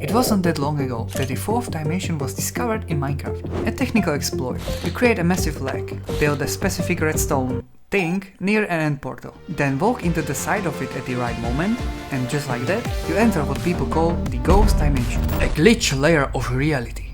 It wasn't that long ago that the fourth dimension was discovered in Minecraft. A technical exploit. You create a massive leg, build a specific redstone thing near an end portal, then walk into the side of it at the right moment, and just like that, you enter what people call the ghost dimension, a glitch layer of reality.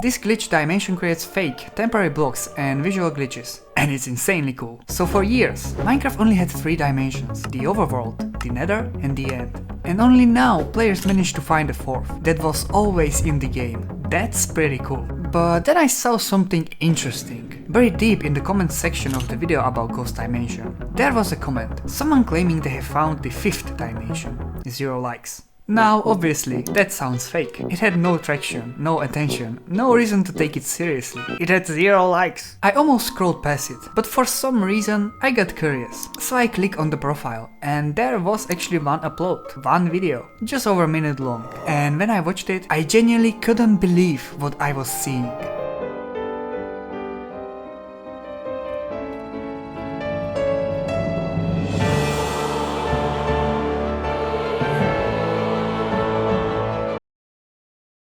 This glitch dimension creates fake, temporary blocks and visual glitches, and it's insanely cool. So for years, Minecraft only had 3 dimensions, the overworld, the nether and the end. And only now players managed to find a 4th, that was always in the game. That's pretty cool. But then I saw something interesting. Buried deep in the comment section of the video about Ghost Dimension, there was a comment, someone claiming they have found the 5th dimension. 0 likes. Now, obviously, that sounds fake. It had no traction, no attention, no reason to take it seriously. It had 0 likes. I almost scrolled past it, but for some reason I got curious. So I click on the profile, and there was actually one upload, one video, just over a minute long. And when I watched it, I genuinely couldn't believe what I was seeing.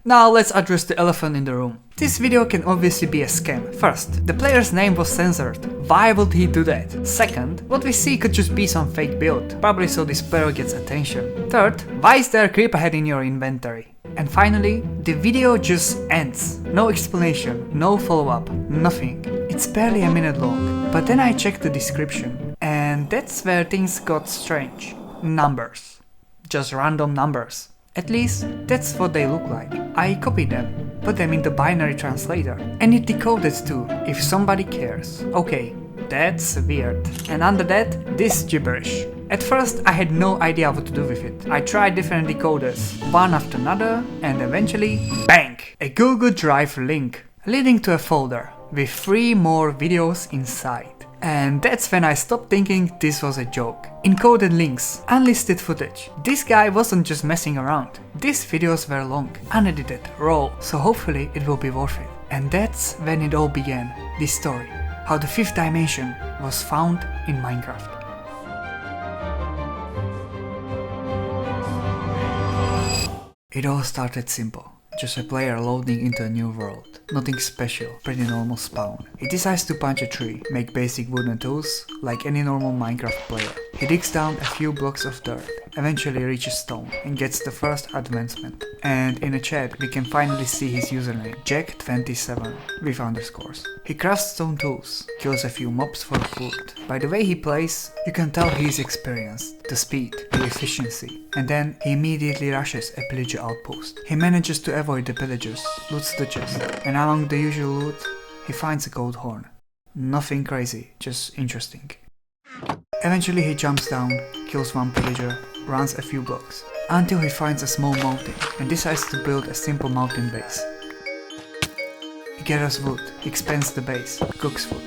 Now let's address the elephant in the room. This video can obviously be a scam. First, the player's name was censored. Why would he do that? Second, what we see could just be some fake build, probably so this player gets attention. Third, why is there a creeper head in your inventory? And finally, the video just ends. No explanation, no follow-up, nothing. It's barely a minute long. But then I checked the description, and that's where things got strange. Numbers. Just random numbers. At least, that's what they look like. I copied them, put them in the binary translator, and it decoded too, if somebody cares. Okay, that's weird. And under that, this gibberish. At first, I had no idea what to do with it. I tried different decoders, one after another, and eventually, bang! A Google Drive link, leading to a folder, with 3 more videos inside. And that's when I stopped thinking this was a joke. Encoded links, unlisted footage. This guy wasn't just messing around. These videos were long, unedited, raw, so hopefully it will be worth it. And that's when it all began, this story. How the 5th dimension was found in Minecraft. It all started simple. Just a player loading into a new world. Nothing special, pretty normal spawn. He decides to punch a tree, make basic wooden tools, like any normal Minecraft player. He digs down a few blocks of dirt, eventually reaches stone, and gets the first advancement. And in a chat we can finally see his username, Jack27, with underscores. He crafts stone tools, kills a few mobs for food. By the way he plays, you can tell he's experienced, the speed, the efficiency. And then he immediately rushes a pillager outpost. He manages to avoid the pillagers, loots the chest, and among the usual loot, he finds a gold horn. Nothing crazy, just interesting. Eventually he jumps down, kills one pillager, runs a few blocks, until he finds a small mountain and decides to build a simple mountain base. He gathers wood, expands the base, cooks food,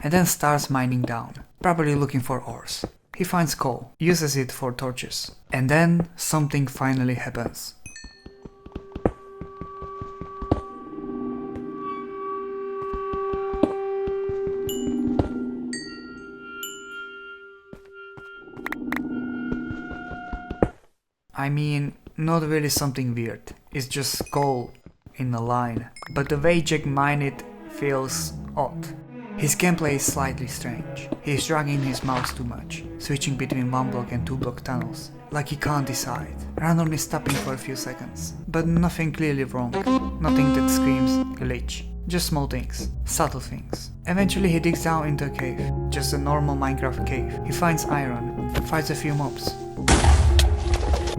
and then starts mining down, probably looking for ores. He finds coal, uses it for torches, and then something finally happens. I mean, not really something weird, it's just coal in a line, but the way Jack mined it feels odd. His gameplay is slightly strange. He is dragging his mouse too much, switching between 1 block and 2 block tunnels, like he can't decide, randomly stopping for a few seconds. But nothing clearly wrong, nothing that screams glitch, just small things, subtle things. Eventually he digs down into a cave, just a normal Minecraft cave. He finds iron, fights a few mobs,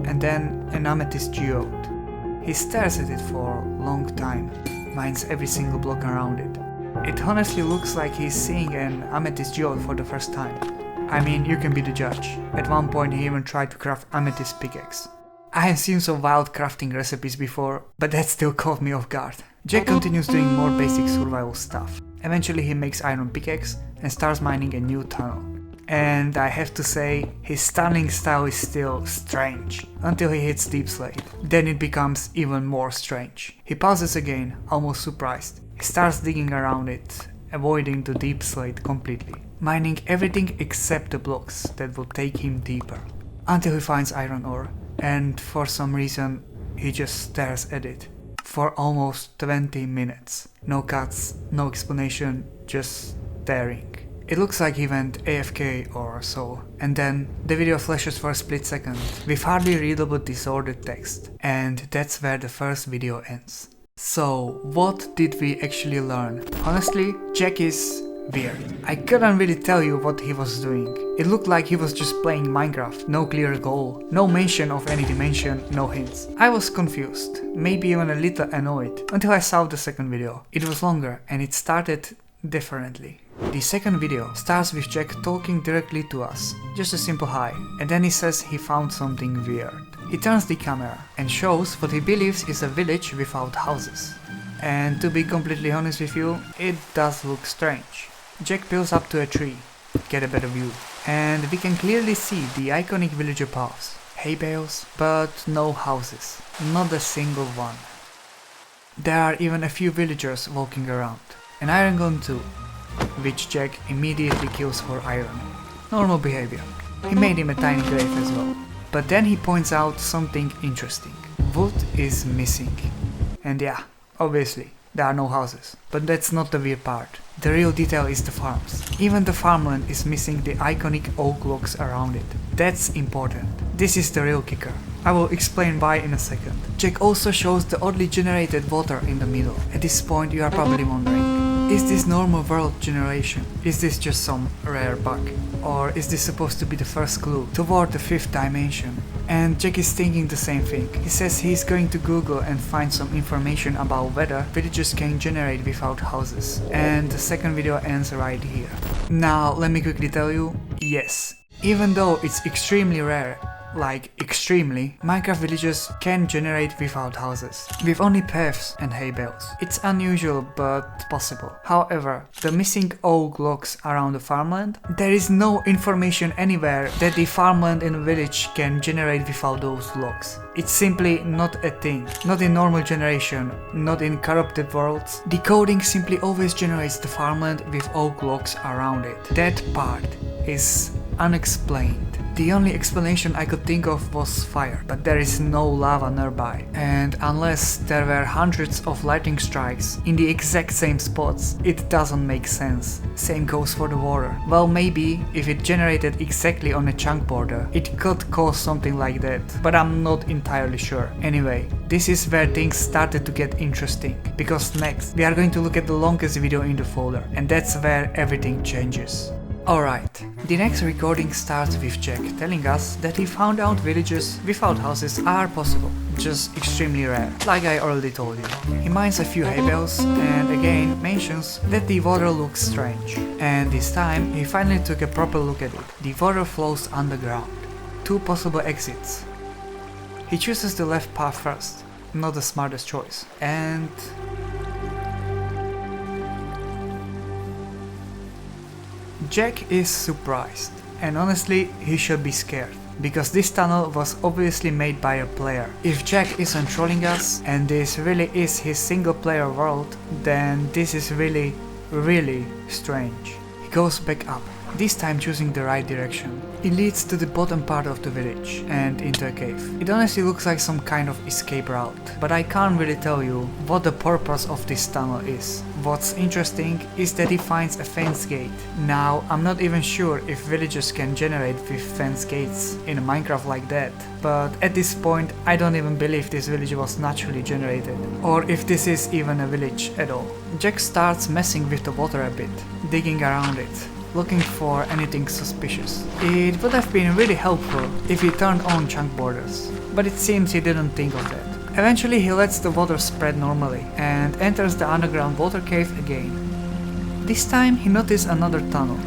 and then an amethyst geode. He stares at it for a long time, mines every single block around it. It honestly looks like he's seeing an amethyst geode for the first time. I mean, you can be the judge. At one point he even tried to craft amethyst pickaxe. I have seen some wild crafting recipes before, but that still caught me off guard. Jack continues doing more basic survival stuff. Eventually he makes iron pickaxe and starts mining a new tunnel. And I have to say, his tunneling style is still strange, until he hits Deep Slate. Then it becomes even more strange. He pauses again, almost surprised. He starts digging around it, avoiding the Deep Slate completely, mining everything except the blocks that will take him deeper. Until he finds iron ore, and for some reason he just stares at it for almost 20 minutes. No cuts, no explanation, just staring. It looks like he went AFK or so, and then the video flashes for a split second with hardly readable disordered text, and that's where the first video ends. So, what did we actually learn? Honestly, Jack is weird. I couldn't really tell you what he was doing. It looked like he was just playing Minecraft, no clear goal, no mention of any dimension, no hints. I was confused, maybe even a little annoyed, until I saw the second video. It was longer and it started differently. The second video starts with Jack talking directly to us, just a simple hi, and then he says he found something weird. He turns the camera and shows what he believes is a village without houses. And to be completely honest with you, it does look strange. Jack peels up to a tree, get a better view, and we can clearly see the iconic villager paths, hay bales, but no houses, not a single one. There are even a few villagers walking around, an iron gun too, which Jack immediately kills for iron. Normal behavior. He made him a tiny grave as well. But then he points out something interesting. Wood is missing. And yeah, obviously, there are no houses. But that's not the weird part. The real detail is the farms. Even the farmland is missing the iconic oak logs around it. That's important. This is the real kicker. I will explain why in a second. Jack also shows the oddly generated water in the middle. At this point you are probably wondering, is this normal world generation? Is this just some rare bug? Or is this supposed to be the first clue toward the fifth dimension? And Jack is thinking the same thing. He says he's going to Google and find some information about whether villages can generate without houses. And the second video ends right here. Now let me quickly tell you, yes, even though it's extremely rare, like extremely, Minecraft villages can generate without houses, with only paths and hay bales. It's unusual but possible. However, the missing oak logs around the farmland, there is no information anywhere that the farmland in a village can generate without those logs. It's simply not a thing. Not in normal generation, not in corrupted worlds. The coding simply always generates the farmland with oak logs around it. That part is unexplained. The only explanation I could think of was fire, but there is no lava nearby. And unless there were hundreds of lightning strikes in the exact same spots, it doesn't make sense. Same goes for the water. Well, maybe if it generated exactly on a chunk border, it could cause something like that, but I'm not entirely sure. Anyway, this is where things started to get interesting, because next we are going to look at the longest video in the folder, and that's where everything changes. Alright, the next recording starts with Jack telling us that he found out villages without houses are possible, just extremely rare, like I already told you. He mines a few hay bales and again mentions that the water looks strange. And this time he finally took a proper look at it. The water flows underground. Two possible exits. He chooses the left path first, not the smartest choice. And Jack is surprised, and honestly he should be scared, because this tunnel was obviously made by a player. If Jack isn't trolling us and this really is his single player world, then this is really strange. He goes back up, this time choosing the right direction. It leads to the bottom part of the village and into a cave. It honestly looks like some kind of escape route, but I can't really tell you what the purpose of this tunnel is. What's interesting is that he finds a fence gate. Now, I'm not even sure if villages can generate with fence gates in a Minecraft like that, but at this point I don't even believe this village was naturally generated, or if this is even a village at all. Jack starts messing with the water a bit, digging around it, looking for anything suspicious. It would have been really helpful if he turned on chunk borders, but it seems he didn't think of that. Eventually he lets the water spread normally and enters the underground water cave again. This time he noticed another tunnel,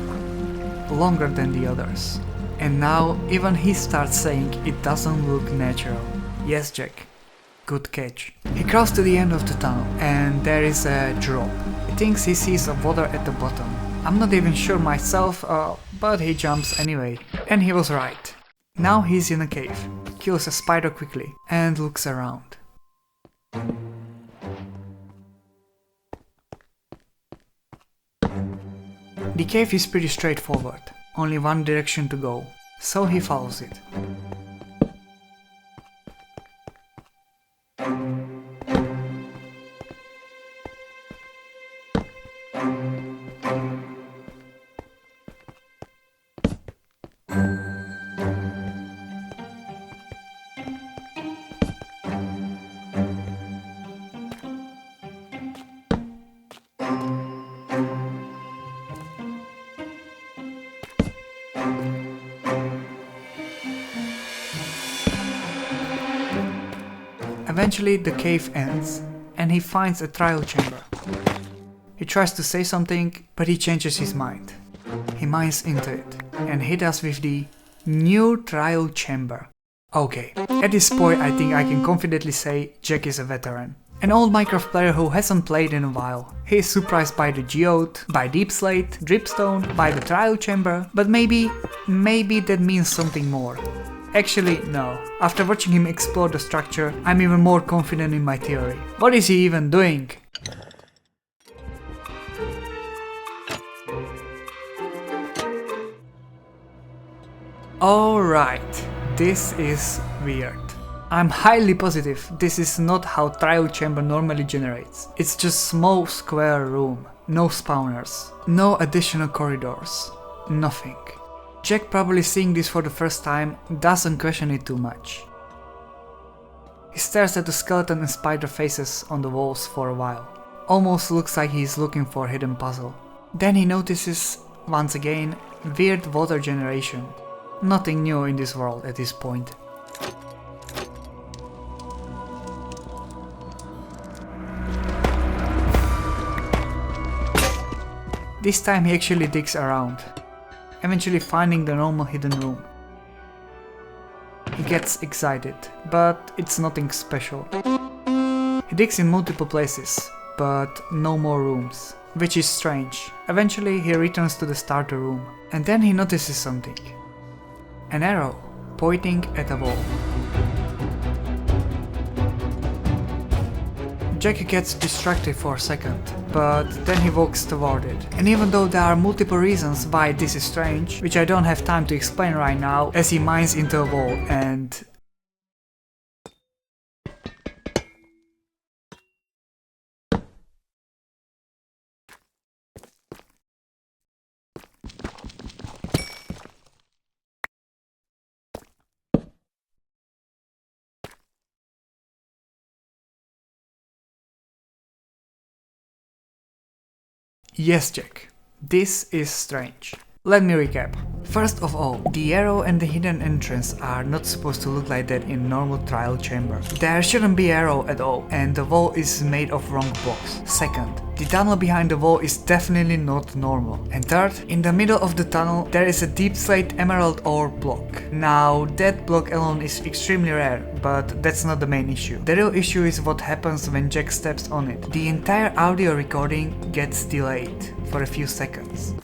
longer than the others. And now even he starts saying it doesn't look natural. Yes, Jack, good catch. He crossed to the end of the tunnel and there is a drop. He thinks he sees water at the bottom. I'm not even sure myself, but he jumps anyway. And he was right. Now he's in a cave, kills a spider quickly and looks around. The cave is pretty straightforward, only one direction to go, so he follows it. Eventually the cave ends, and he finds a trial chamber. He tries to say something, but he changes his mind. He mines into it, and hit us with the new trial chamber. Okay, at this point I think I can confidently say Jack is a veteran. An old Minecraft player who hasn't played in a while. He is surprised by the geode, by deep slate, dripstone, by the trial chamber, but maybe that means something more. Actually, no. After watching him explore the structure, I'm even more confident in my theory. What is he even doing? Alright, this is weird. I'm highly positive this is not how trial chamber normally generates. It's just small square room, no spawners, no additional corridors, nothing. Jack, probably seeing this for the first time, doesn't question it too much. He stares at the skeleton and spider faces on the walls for a while. Almost looks like he's looking for a hidden puzzle. Then he notices, once again, weird water generation. Nothing new in this world at this point. This time he actually digs around, eventually finding the normal hidden room. He gets excited, but it's nothing special. He digs in multiple places, but no more rooms, which is strange. Eventually he returns to the starter room, and then he notices something. An arrow pointing at a wall. Jack gets distracted for a second, but then he walks toward it. And even though there are multiple reasons why this is strange, which I don't have time to explain right now, as he mines into a wall and... Yes, Jack, this is strange. Let me recap. First of all, the arrow and the hidden entrance are not supposed to look like that in normal trial chamber. There shouldn't be arrow at all, and the wall is made of wrong blocks. Second, the tunnel behind the wall is definitely not normal. And third, in the middle of the tunnel there is a deep slate emerald ore block. Now that block alone is extremely rare, but that's not the main issue. The real issue is what happens when Jack steps on it. The entire audio recording gets delayed for a few seconds.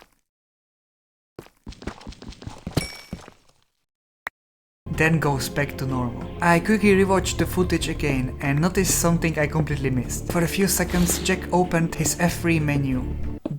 Then goes back to normal. I quickly rewatched the footage again and noticed something I completely missed. For a few seconds Jack opened his F3 menu.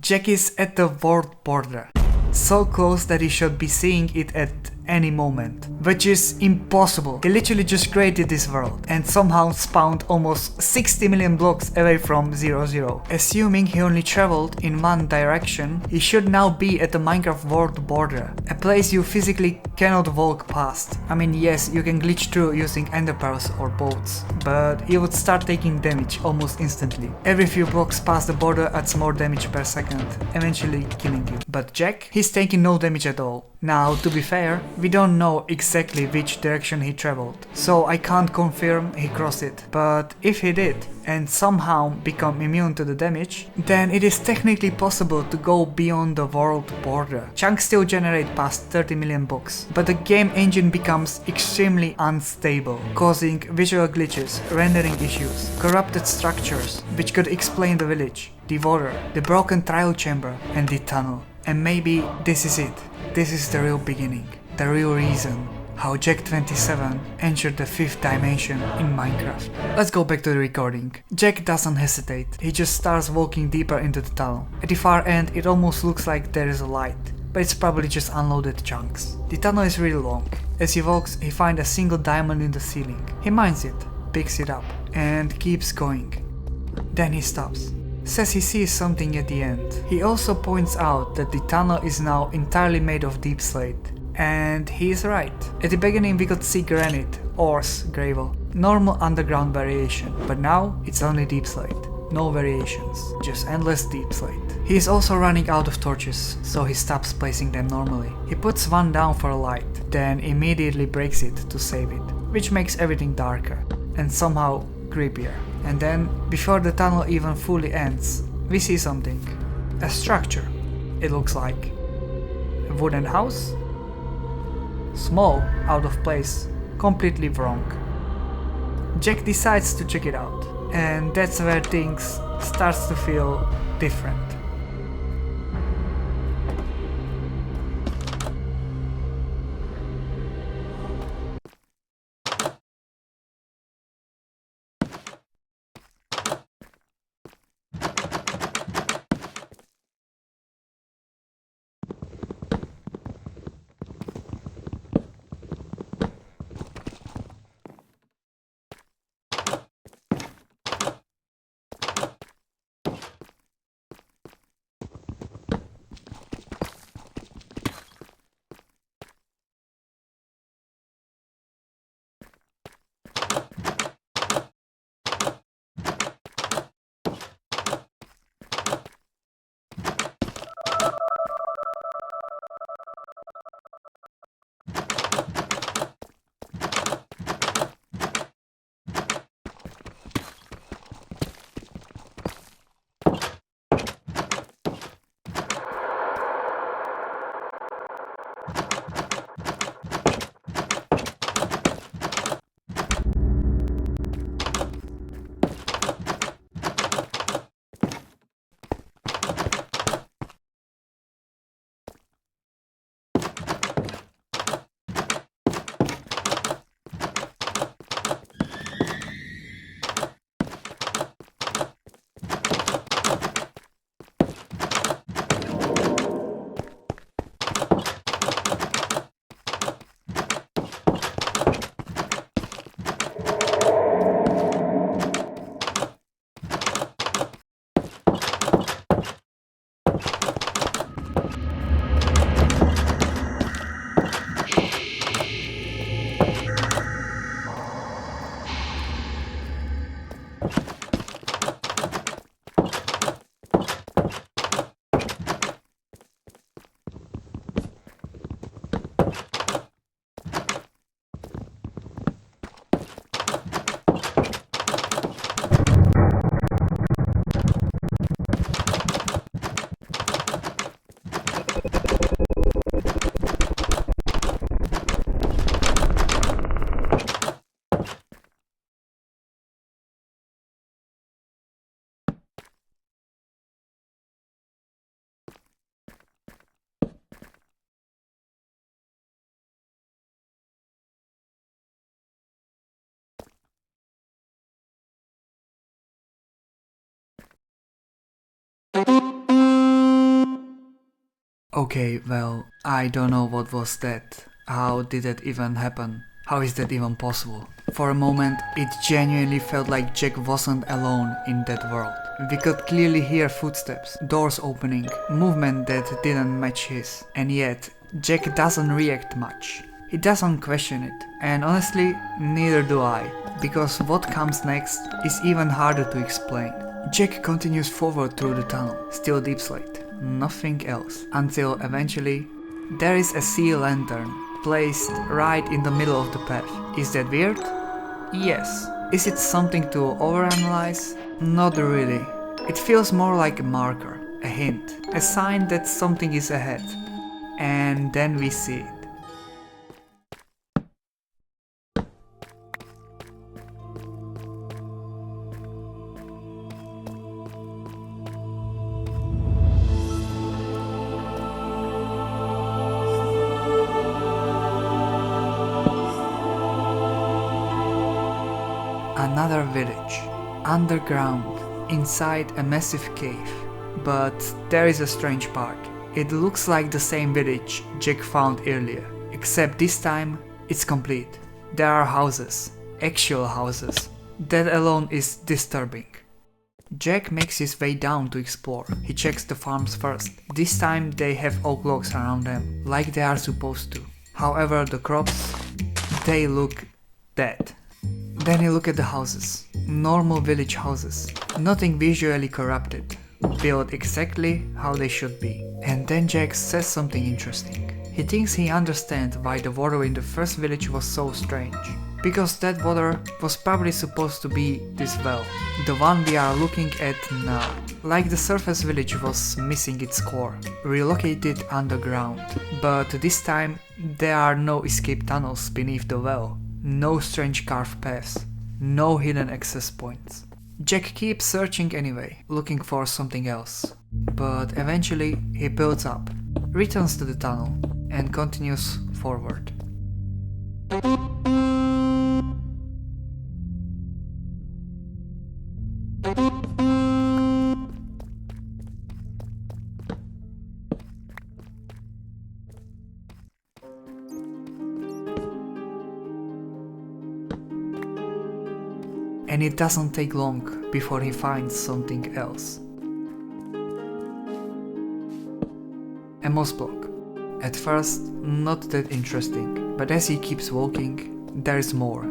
Jack is at the world border. So close that he should be seeing it at any moment, which is impossible. He literally just created this world and somehow spawned almost 60 million blocks away from 00. Assuming he only traveled in one direction, he should now be at the Minecraft world border, a place you physically cannot walk past. I mean, yes, you can glitch through using ender pearls or bolts, but you would start taking damage almost instantly. Every few blocks past the border adds more damage per second, eventually killing you. But Jack, he's taking no damage at all. Now, to be fair, we don't know exactly which direction he traveled, so I can't confirm he crossed it, but if he did and somehow become immune to the damage, then it is technically possible to go beyond the world border. Chunks still generate past 30 million blocks, but the game engine becomes extremely unstable, causing visual glitches, rendering issues, corrupted structures, which could explain the village, the water, the broken trial chamber, and the tunnel. And maybe this is it. This is the real beginning, the real reason how Jack 27 entered the 5th dimension in Minecraft. Let's go back to the recording. Jack doesn't hesitate, he just starts walking deeper into the tunnel. At the far end it almost looks like there is a light, but it's probably just unloaded chunks. The tunnel is really long. As he walks, he finds a single diamond in the ceiling. He mines it, picks it up and keeps going. Then he stops. Says he sees something at the end. He also points out that the tunnel is now entirely made of deep slate. And he is right. At the beginning we could see granite, ores, gravel, normal underground variation, but now it's only deep slate. No variations, just endless deep slate. He is also running out of torches, so he stops placing them normally. He puts one down for a light, then immediately breaks it to save it, which makes everything darker and somehow creepier. And then, before the tunnel even fully ends, we see something. A structure, it looks like. A wooden house? Small, out of place, completely wrong. Jack decides to check it out, and that's where things starts to feel different. Okay, well, I don't know what was that. How did that even happen? How is that even possible? For a moment, it genuinely felt like Jack wasn't alone in that world. We could clearly hear footsteps, doors opening, movement that didn't match his. And yet, Jack doesn't react much. He doesn't question it. And honestly, neither do I. Because what comes next is even harder to explain. Jack continues forward through the tunnel, still deep slate. Nothing else. Until eventually, there is a sea lantern placed right in the middle of the path. Is that weird? Yes. Is it something to overanalyze? Not really. It feels more like a marker, a hint, a sign that something is ahead. And then we see it. Another village, underground, inside a massive cave. But there is a strange part. It looks like the same village Jack found earlier, except this time it's complete. There are houses, actual houses, That alone is disturbing. Jack makes his way down to explore. He checks the farms first. This time they have oak logs around them, like they are supposed to. However, the crops, they look dead. Then he looks at the houses. Normal village houses. Nothing visually corrupted. Built exactly how they should be. And then Jack says something interesting. He thinks he understands why the water in the first village was so strange. Because that water was probably supposed to be this well. The one we are looking at now. Like the surface village was missing its core. Relocated underground. But this time there are no escape tunnels beneath the well. No strange carved paths. No hidden access points. Jack keeps searching anyway, looking for something else. But eventually he builds up, returns to the tunnel, and continues forward. And it doesn't take long before he finds something else. A moss block. At first, not that interesting, but as he keeps walking, there is more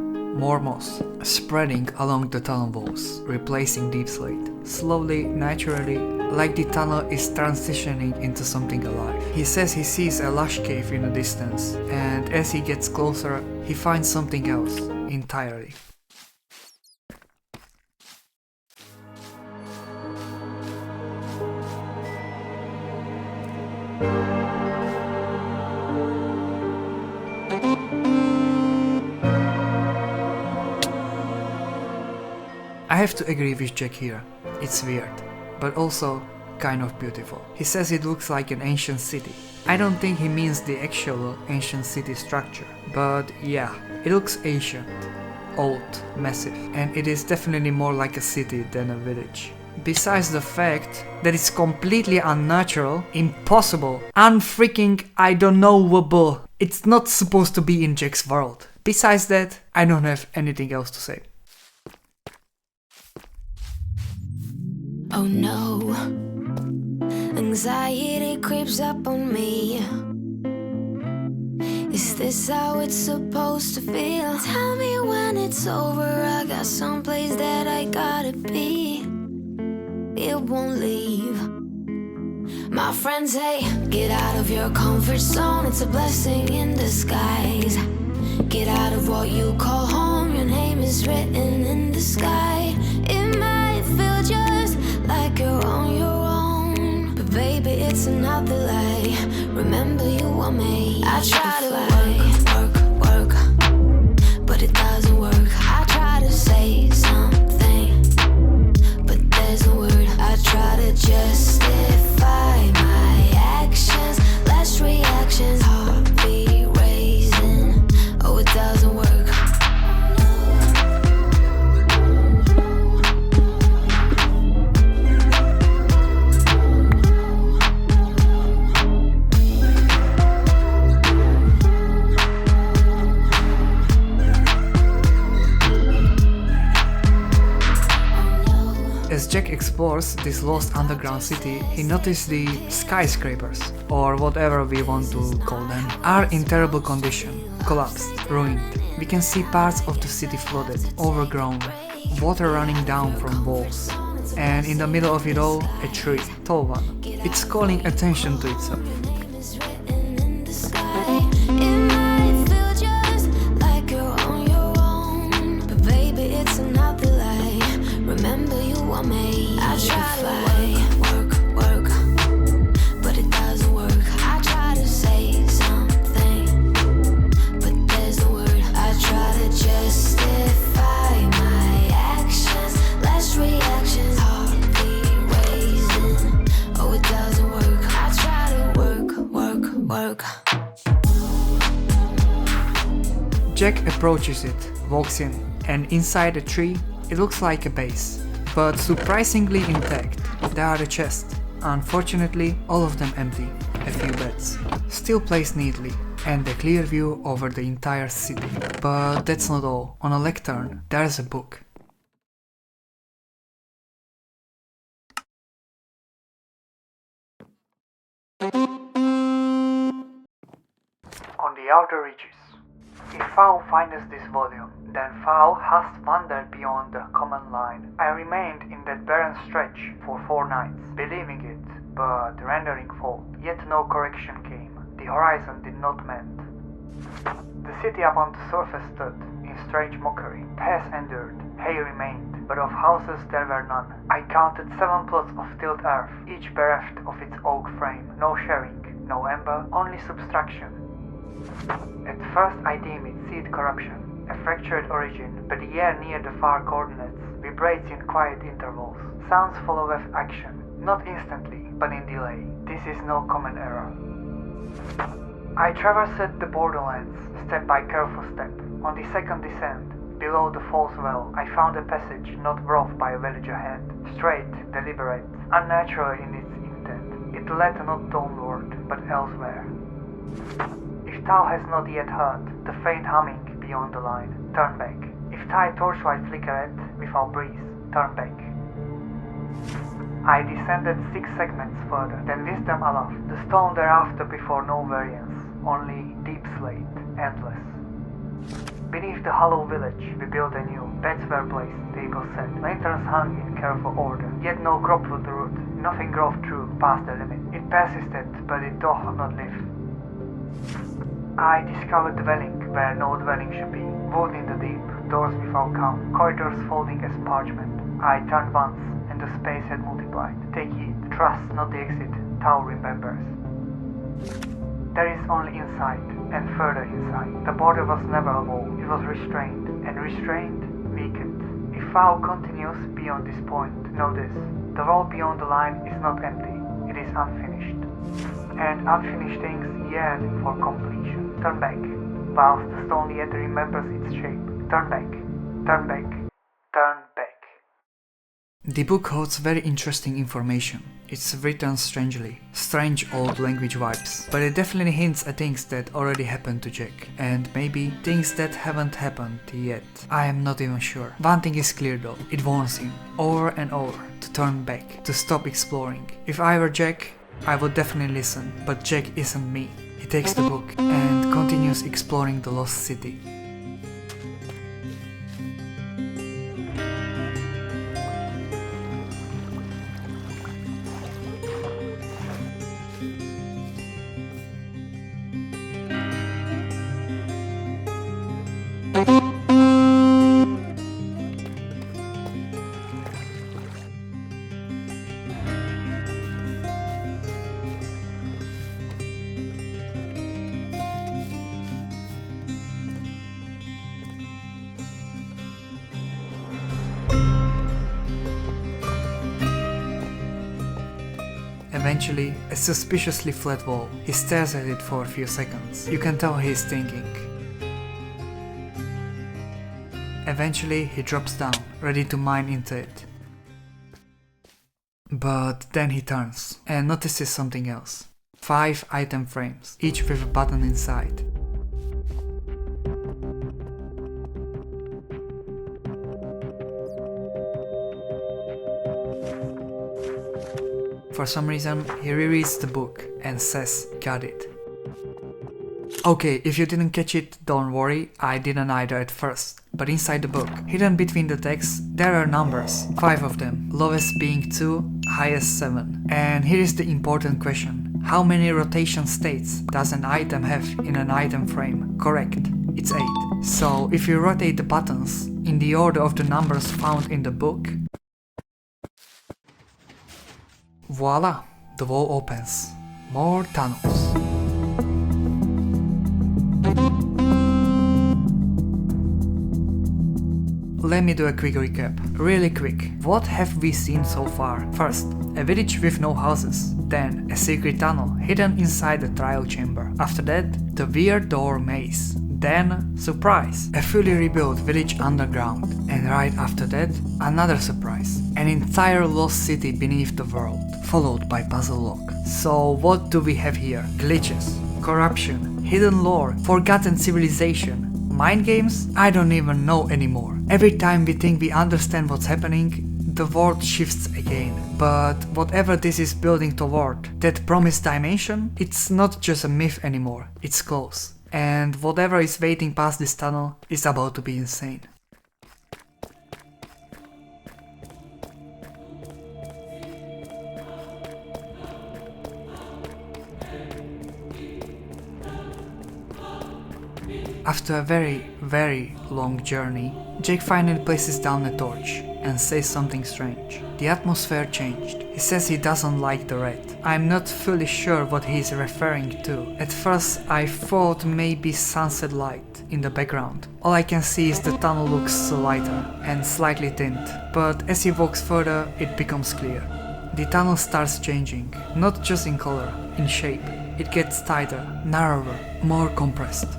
moss, spreading along the tunnel walls, replacing deep slate. Slowly, naturally, like the tunnel is transitioning into something alive. He says he sees a lush cave in the distance, and as he gets closer, he finds something else entirely. I have to agree with Jack here. It's weird, but also kind of beautiful. He says it looks like an ancient city. I don't think he means the actual ancient city structure, but yeah, it looks ancient, old, massive, and it is definitely more like a city than a village. Besides the fact that it's completely unnatural, impossible, unfreaking I don't knowable. It's not supposed to be in Jack's world. Besides that, I don't have anything else to say. Oh no, anxiety creeps up on me. Is this how it's supposed to feel? Tell me when it's over, I got someplace that I gotta be. It won't leave. My friends say, get out of your comfort zone, it's a blessing in disguise. Get out of what you call home, your name is written in the sky. It might feel just like you're on your own, but baby, it's another lie. Remember you were made. I try to work, but it doesn't work. I try to say something, but there's no word. I try to justify my actions, less reactions, heartbeat raising. Oh, it doesn't work. As Jack explores this lost underground city, he notices the skyscrapers, or whatever we want to call them, are in terrible condition, collapsed, ruined. We can see parts of the city flooded, overgrown, water running down from walls. And in the middle of it all, a tree, tall one. It's calling attention to itself. I try to work, but it doesn't work. I try to say something, but there's no word. I try to justify my actions, less reactions, heartbeat raising. Oh, it doesn't work. I try to work. Jack approaches it, walks in, and inside the tree, it looks like a base. But surprisingly intact. There are the chests, unfortunately all of them empty, a few beds, still placed neatly, and a clear view over the entire city. But that's not all. On a lectern there is a book. On the outer reaches. If thou findest this volume, then thou hast wandered beyond the common line. I remained in that barren stretch for 4 nights, believing it, but rendering fault. Yet no correction came. The horizon did not mend. The city upon the surface stood, in strange mockery. Paths endured, hay remained, but of houses there were none. I counted 7 plots of tilled earth, each bereft of its oak frame. No sharing, no ember, only subtraction. At first I deem it seed corruption, a fractured origin, but the air near the far coordinates vibrates in quiet intervals. Sounds follow with action, not instantly, but in delay. This is no common error. I traversed the Borderlands, step by careful step. On the second descent, below the false well, I found a passage not wrought by a villager hand. Straight, deliberate, unnatural in its intent. It led not downward, but elsewhere. If thou hast not yet heard the faint humming beyond the line, turn back. If thy torchlight flickereth without breeze, turn back. I descended 6 segments further, then wisdom aloft. The stone thereafter before no variance, only deep slate, endless. Beneath the hollow village we built anew. Beds were placed, tables set, lanterns hung in careful order. Yet no crop took the root, nothing growth through past the limit. It persisted, but it doth not live. I discovered dwelling where no dwelling should be. Wood in the deep, doors without count, corridors folding as parchment. I turned once, and the space had multiplied. Take heed, trust not the exit, thou remembers. There is only insight, and further insight. The border was never a wall, it was restrained, and restrained, weakened. If thou continues beyond this point, know this, the wall beyond the line is not empty, it is unfinished. And unfinished things yearn for completion. Turn back, whilst the stone yet remembers its shape. Turn back, turn back, turn back. The book holds very interesting information. It's written strangely, strange old language vibes, but it definitely hints at things that already happened to Jack, and maybe things that haven't happened yet. I am not even sure. One thing is clear though, it warns him, over and over, to turn back, to stop exploring. If I were Jack, I would definitely listen, but Jack isn't me. He takes the book and continues exploring the lost city. Eventually, a suspiciously flat wall. He stares at it for a few seconds. You can tell he is thinking. Eventually, he drops down, ready to mine into it. But then he turns and notices something else. 5 item frames, each with a button inside. For some reason, he rereads the book and says, "Got it." Okay, if you didn't catch it, don't worry, I didn't either at first. But inside the book, hidden between the texts, there are numbers, 5 of them, lowest being 2, highest 7. And here is the important question. How many rotation states does an item have in an item frame? Correct, it's 8. So if you rotate the buttons in the order of the numbers found in the book, voila, the wall opens. More tunnels. Let me do a quick recap. Really quick. What have we seen so far? First, a village with no houses. Then, a secret tunnel hidden inside the trial chamber. After that, the weird door maze. Then, surprise, a fully rebuilt village underground. And right after that, another surprise. An entire lost city beneath the world, followed by puzzle log. So what do we have here? Glitches, corruption, hidden lore, forgotten civilization, mind games? I don't even know anymore. Every time we think we understand what's happening, the world shifts again. But whatever this is building toward, that promised dimension, it's not just a myth anymore, it's close. And whatever is waiting past this tunnel is about to be insane. After a very long journey, Jake finally places down a torch and says something strange. The atmosphere changed. He says he doesn't like the red. I'm not fully sure what he's referring to. At first I thought maybe sunset light in the background. All I can see is the tunnel looks lighter and slightly tint, but as he walks further it becomes clear. The tunnel starts changing, not just in color, in shape. It gets tighter, narrower, more compressed.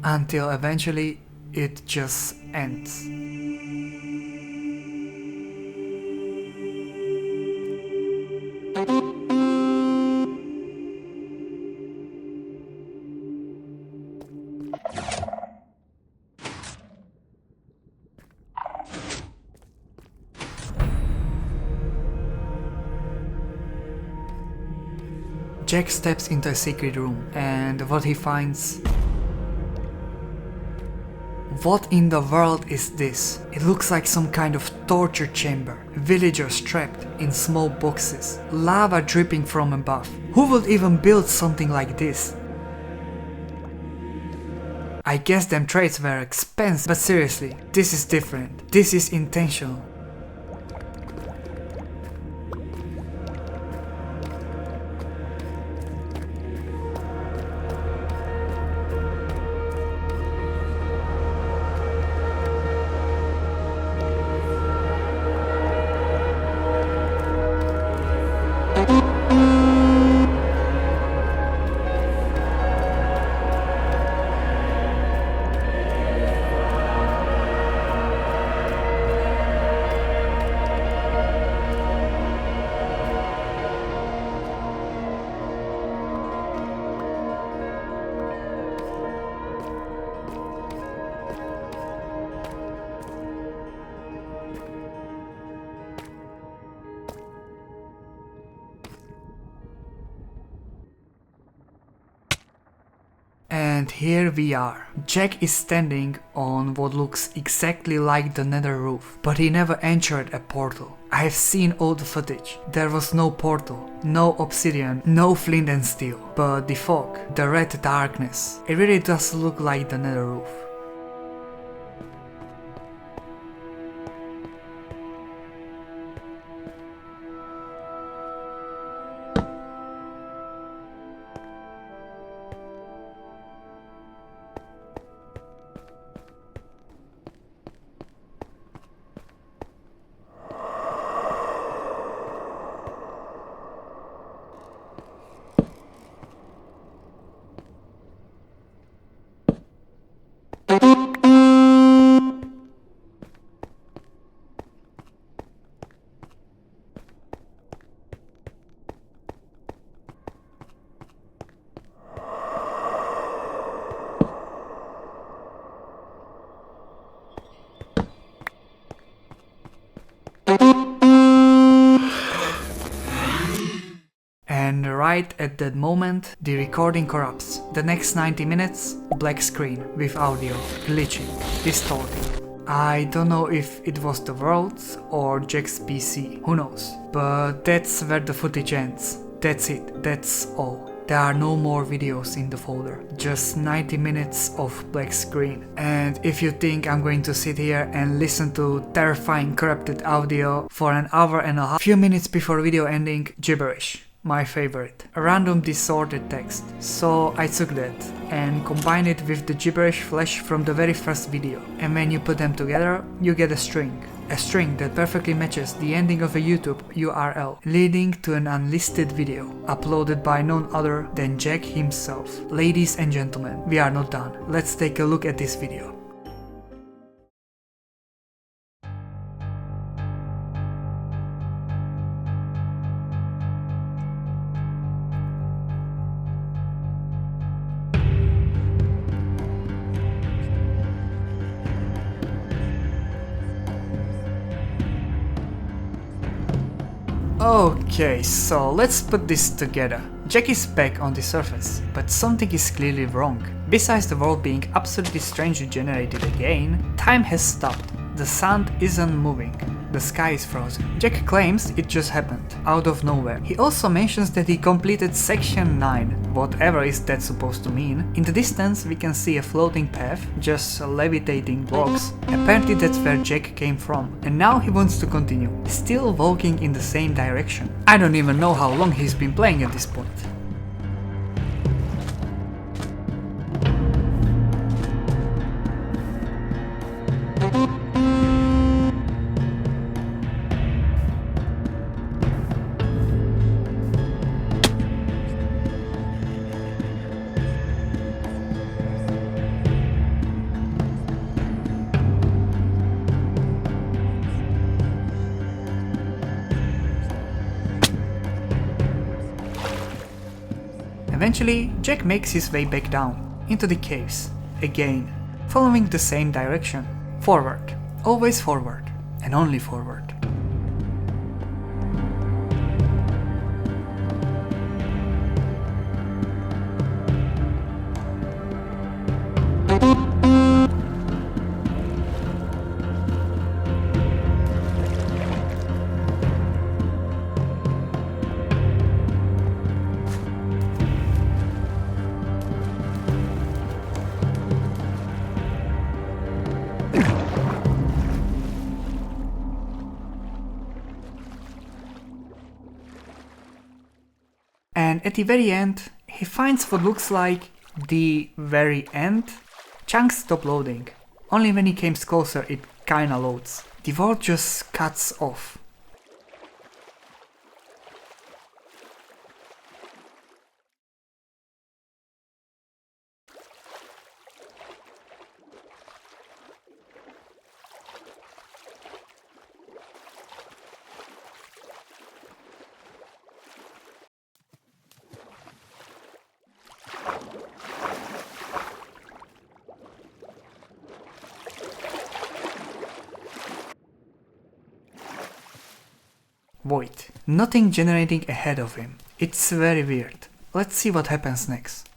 Until eventually it just ends. Jack steps into a secret room, and what he finds... What in the world is this? It looks like some kind of torture chamber. Villagers trapped in small boxes. Lava dripping from above. Who would even build something like this? I guess them trades were expensive, but seriously, this is different. This is intentional. And here we are. Jack is standing on what looks exactly like the Nether roof, but he never entered a portal. I have seen old footage. There was no portal, no obsidian, no flint and steel, but the fog, the red darkness. It really does look like the Nether roof. And right at that moment, the recording corrupts. The next 90 minutes, black screen with audio, glitching, distorting. I don't know if it was the world's or Jack's PC, who knows. But that's where the footage ends. That's it, that's all. there are no more videos in the folder, just 90 minutes of black screen. And if you think I'm going to sit here and listen to terrifying corrupted audio for an hour and a half, few minutes before video ending, gibberish. My favorite. A random distorted text. So I took that and combined it with the gibberish flash from the very first video. And when you put them together, you get a string. A string that perfectly matches the ending of a YouTube URL, leading to an unlisted video, uploaded by none other than Jack himself. Ladies and gentlemen, we are not done. Let's take a look at this video. Okay, so let's put this together. Jack is back on the surface, but something is clearly wrong. Besides the world being absolutely strangely generated again, time has stopped. The sun isn't moving. The sky is frozen. Jack claims it just happened, out of nowhere. He also mentions that he completed section 9, whatever is that supposed to mean. In the distance we can see a floating path, just levitating blocks. Apparently that's where Jack came from, and now he wants to continue, still walking in the same direction. I don't even know how long he's been playing at this point. Eventually, Jack makes his way back down, into the caves, again, following the same direction. Forward, always forward, and only forward. And at the very end, he finds what looks like the very end. Chunks stop loading. Only when he comes closer it kinda loads. The world just cuts off. Void. Nothing generating ahead of him. It's very weird. Let's see what happens next.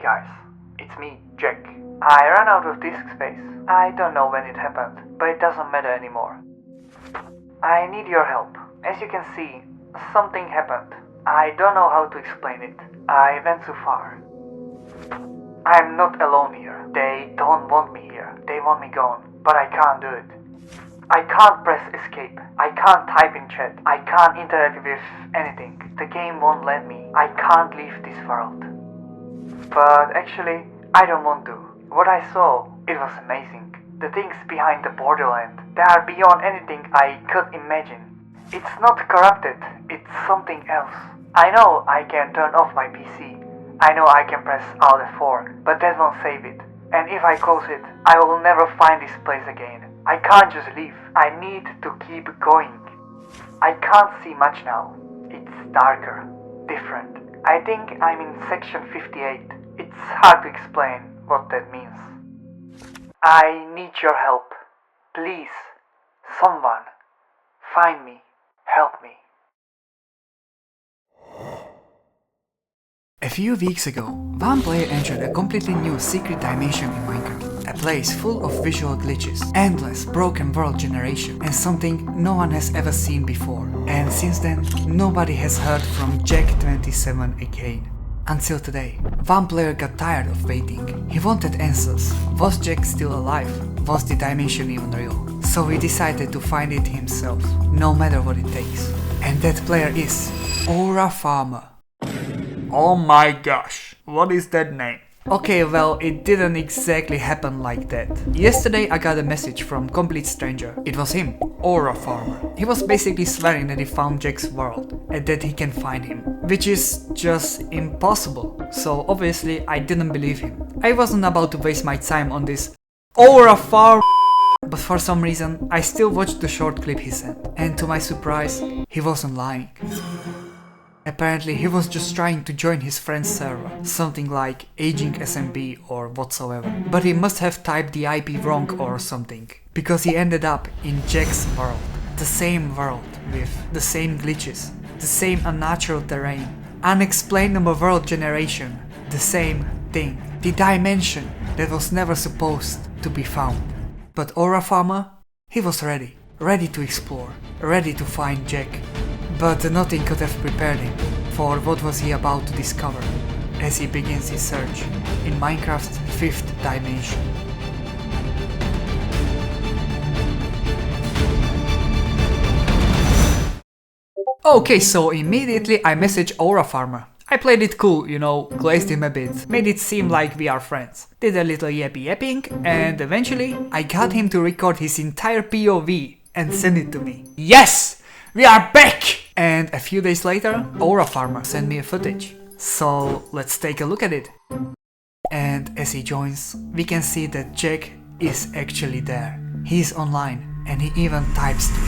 guys, it's me, Jack. I ran out of disk space. I don't know when it happened, but it doesn't matter anymore. I need your help. As you can see, something happened. I don't know how to explain it. I went too far. I'm not alone here. They don't want me here. They want me gone, but I can't do it. I can't press escape. I can't type in chat. I can't interact with anything. The game won't let me. I can't leave this world. But actually, I don't want to. What I saw, it was amazing. The things behind the Borderlands, they are beyond anything I could imagine. It's not corrupted, it's something else. I know I can turn off my PC. I know I can press Alt F4, but that won't save it. And if I close it, I will never find this place again. I can't just leave. I need to keep going. I can't see much now. It's darker, different. I think I'm in section 58. It's hard to explain what that means. I need your help. Please, someone, find me, help me. A few weeks ago, one player entered a completely new secret dimension in Minecraft. A place full of visual glitches, endless broken world generation, and something no one has ever seen before. And since then, nobody has heard from Jack27 again. Until today, one player got tired of waiting. He wanted answers. Was Jack still alive? Was the dimension even real? So he decided to find it himself, no matter what it takes. And that player is Aura Farmer. Oh my gosh, what is that name? Okay, well, it didn't exactly happen like that. Yesterday I got a message from complete stranger. It was him, Aura Farmer. He was basically swearing that he found Jack's world and that he can find him, which is just impossible. So obviously I didn't believe him. I wasn't about to waste my time on this Aura Farmer, but for some reason I still watched the short clip he sent, and to my surprise, he wasn't lying. Apparently he was just trying to join his friend's server, something like aging SMB or whatsoever. But he must have typed the IP wrong or something, because he ended up in Jack's world. The same world, with the same glitches, the same unnatural terrain, unexplainable world generation, the same thing. The dimension that was never supposed to be found. But Aura Farmer, he was ready to explore, ready to find Jack. But nothing could have prepared him for what was he about to discover as he begins his search in Minecraft's 5th dimension. Okay, so immediately I messaged Aura Farmer. I played it cool, you know, glazed him a bit, made it seem like we are friends, did a little yapping, and eventually I got him to record his entire POV and send it to me. Yes! We are back! And a few days later, Aura Farmer sent me a footage. So let's take a look at it. And as he joins, we can see that Jack is actually there. He's online and he even types to me.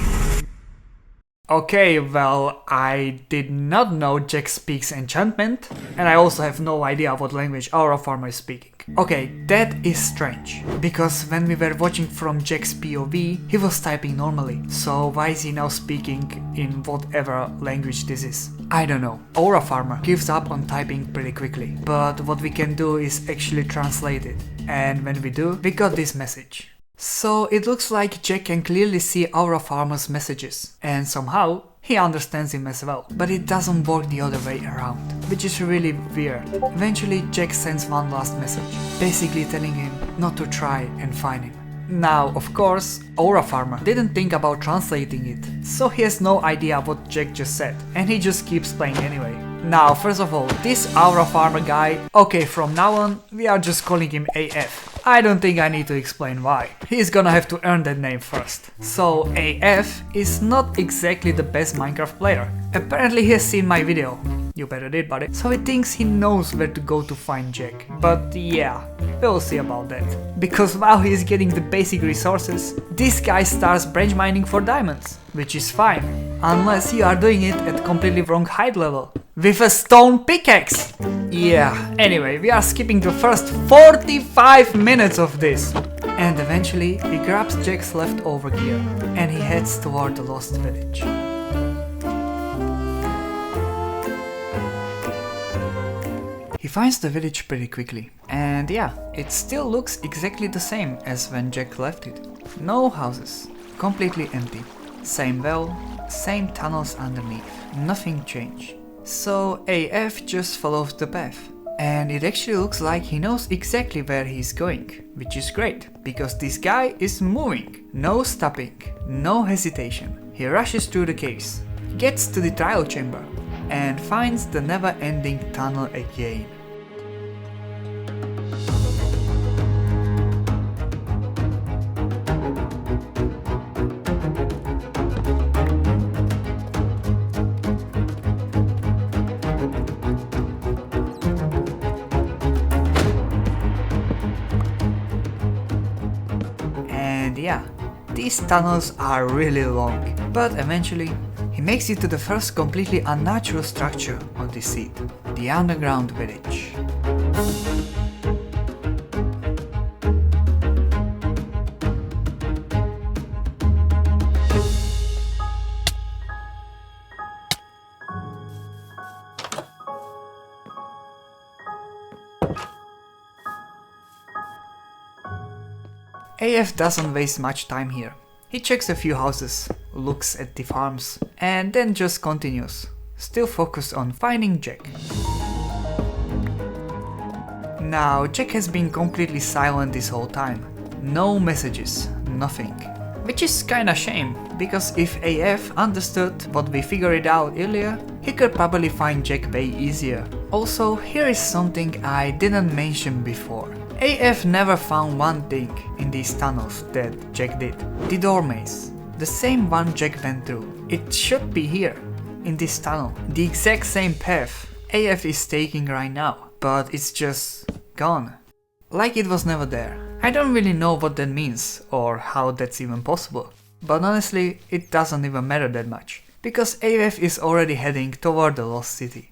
Okay, well, I did not know Jack speaks enchantment, and I also have no idea what language Aura Farmer is speaking. Okay, that is strange, because when we were watching from Jack's POV, he was typing normally, so why is he now speaking in whatever language this is? I don't know. Aura Farmer gives up on typing pretty quickly, but what we can do is actually translate it, and when we do, we got this message. So it looks like Jack can clearly see Aura Farmer's messages, and somehow he understands him as well. But it doesn't work the other way around, which is really weird. Eventually Jack sends one last message, basically telling him not to try and find him. Now, of course, Aura Farmer didn't think about translating it, so he has no idea what Jack just said, and he just keeps playing anyway. Now, first of all, this Aura Farmer guy, okay, from now on, we are just calling him AF. I don't think I need to explain why. He's gonna have to earn that name first. So, AF is not exactly the best Minecraft player. Apparently he has seen my video. You better did, buddy. So he thinks he knows where to go to find Jack. But yeah, we'll see about that. Because while he is getting the basic resources, this guy starts branch mining for diamonds. Which is fine, unless you are doing it at completely wrong height level. With a stone pickaxe! Yeah, anyway, we are skipping the first 45 minutes of this. And eventually, he grabs Jack's leftover gear, and he heads toward the lost village. He finds the village pretty quickly, and yeah, it still looks exactly the same as when Jack left it. No houses, completely empty. Same well, same tunnels underneath, nothing changed. So AF just follows the path. And it actually looks like he knows exactly where he's going, which is great, because this guy is moving. No stopping, no hesitation. He rushes through the caves, gets to the trial chamber, and finds the never-ending tunnel again. And yeah, these tunnels are really long, but eventually he makes it to the first completely unnatural structure on this seed, the underground village. AF doesn't waste much time here. He checks a few houses, looks at the farms, and then just continues, still focused on finding Jack. Now, Jack has been completely silent this whole time. No messages, nothing. Which is kinda shame, because if AF understood what we figured out earlier, he could probably find Jack way easier. Also, here is something I didn't mention before. AF never found one thing in these tunnels that Jack did. The door maze. The same one Jack went through. It should be here, in this tunnel. The exact same path AF is taking right now, but it's just gone. Like it was never there. I don't really know what that means, or how that's even possible. But honestly, it doesn't even matter that much, because AF is already heading toward the lost city.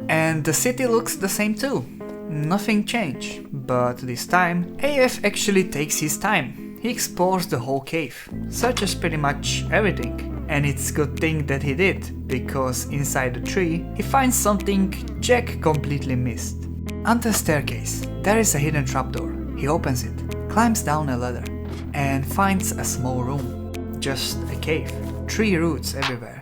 And the city looks the same too. Nothing changed, but this time AF actually takes his time. He explores the whole cave, searches pretty much everything. And it's a good thing that he did, because inside the tree he finds something Jack completely missed. On the staircase, there is a hidden trapdoor. He opens it, climbs down a ladder, and finds a small room. Just a cave, tree roots everywhere.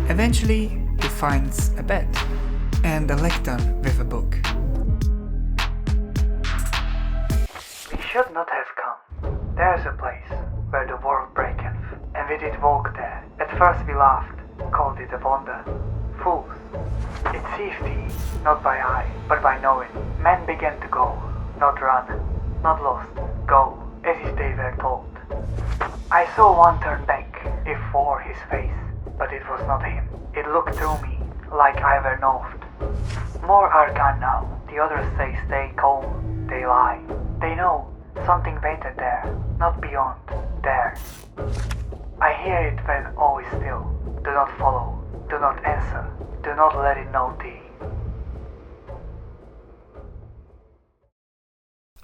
Eventually, he finds a bed and a lectern with a book. We should not have come. There is a place where the world breaketh, and we did walk there. At first we laughed, called it a wonder. Fools! It seeth thee, not by eye, but by knowing. Men began to go, not run, not lost, go, as if they were told. I saw one turn back, if for his face. But it was not him. It looked through me, like I were nosed. More are gone now. The others say stay calm. They lie. They know something waited there, not beyond, there. I hear it when all is still. Do not follow. Do not answer. Do not let it know thee.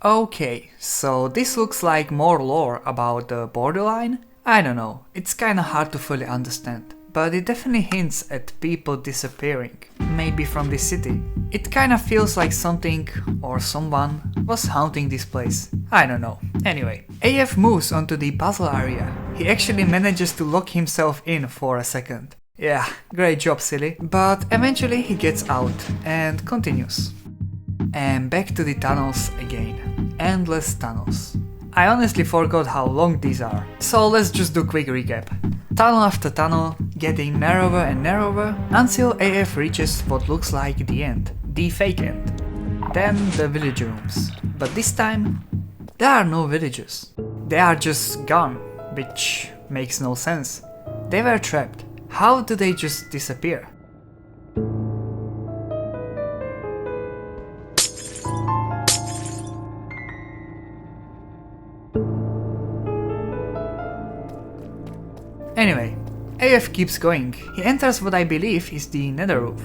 Okay, so this looks like more lore about the borderline? I don't know, it's kinda hard to fully understand. But it definitely hints at people disappearing, maybe from this city. It kinda feels like something or someone was haunting this place. I don't know. Anyway, AF moves onto the puzzle area. He actually manages to lock himself in for a second. Yeah, great job, silly. But eventually he gets out and continues. And back to the tunnels again. Endless tunnels. I honestly forgot how long these are, so let's just do a quick recap. Tunnel after tunnel, getting narrower and narrower, until AF reaches what looks like the end, the fake end. Then the village rooms. But this time, there are no villages. They are just gone, which makes no sense. They were trapped. How do they just disappear? AF keeps going. He enters what I believe is the Nether roof,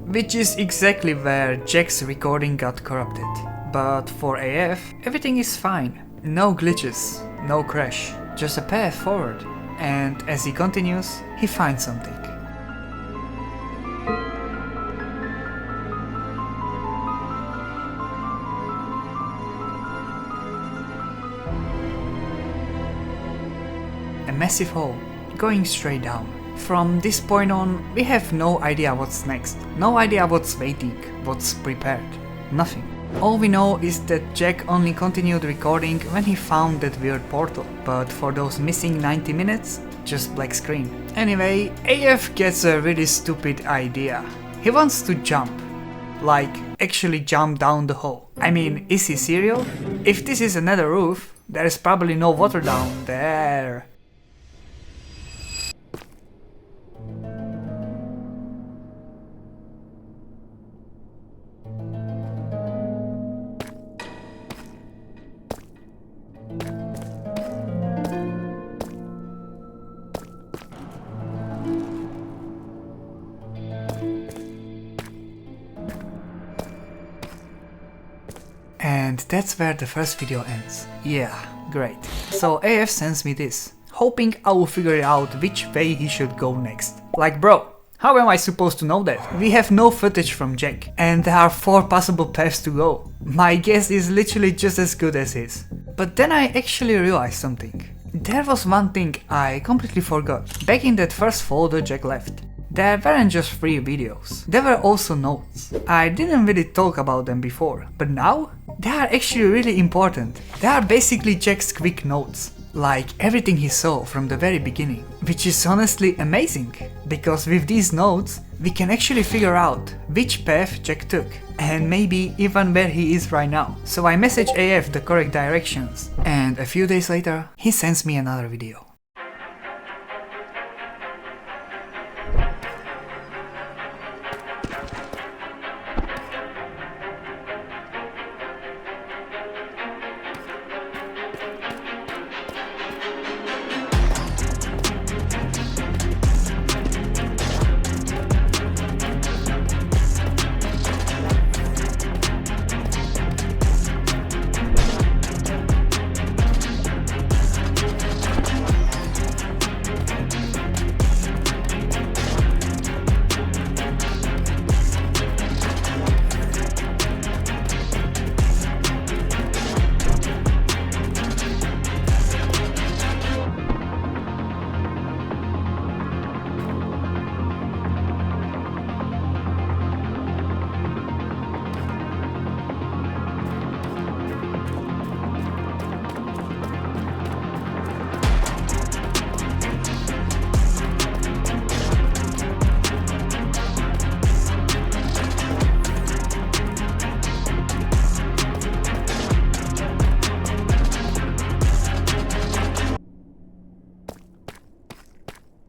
which is exactly where Jack's recording got corrupted. But for AF, everything is fine. No glitches, no crash, just a path forward. And as he continues, he finds something. A massive hole, going straight down. From this point on, we have no idea what's next, no idea what's waiting, what's prepared, nothing. All we know is that Jack only continued recording when he found that weird portal, but for those missing 90 minutes, just black screen. Anyway, AF gets a really stupid idea. He wants to jump. Like, actually jump down the hole. I mean, is he serial? If this is another roof, there is probably no water down there. And that's where the first video ends. Yeah, great. So AF sends me this, hoping I will figure out which way he should go next. Like bro, how am I supposed to know that? We have no footage from Jack, and there are 4 possible paths to go. My guess is literally just as good as his. But then I actually realized something. There was one thing I completely forgot. Back in that first folder Jack left, there weren't just 3 videos, there were also notes. I didn't really talk about them before, but now they are actually really important. They are basically Jack's quick notes, like everything he saw from the very beginning, which is honestly amazing, because with these notes we can actually figure out which path Jack took, and maybe even where he is right now. So I message AF the correct directions, and a few days later he sends me another video.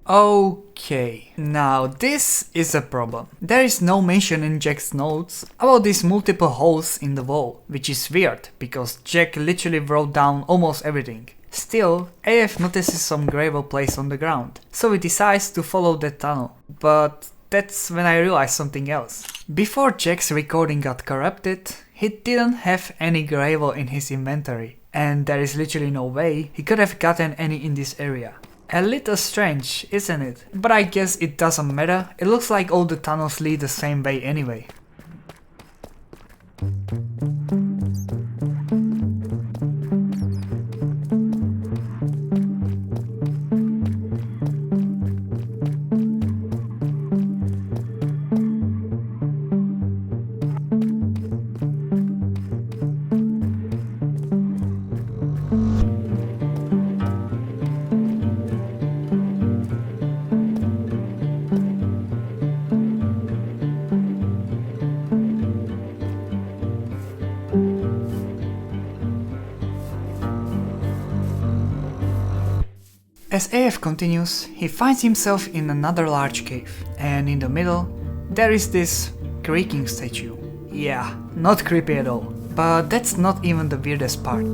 Okay, now this is a problem. There is no mention in Jack's notes about these multiple holes in the wall, which is weird, because Jack literally wrote down almost everything. Still, AF notices some gravel placed on the ground, so he decides to follow that tunnel. But that's when I realized something else. Before Jack's recording got corrupted, he didn't have any gravel in his inventory, and there is literally no way he could have gotten any in this area. A little strange, isn't it? But I guess it doesn't matter, it looks like all the tunnels lead the same way anyway. As AF continues, he finds himself in another large cave, and in the middle there is this creaking statue. Yeah, not creepy at all, but that's not even the weirdest part.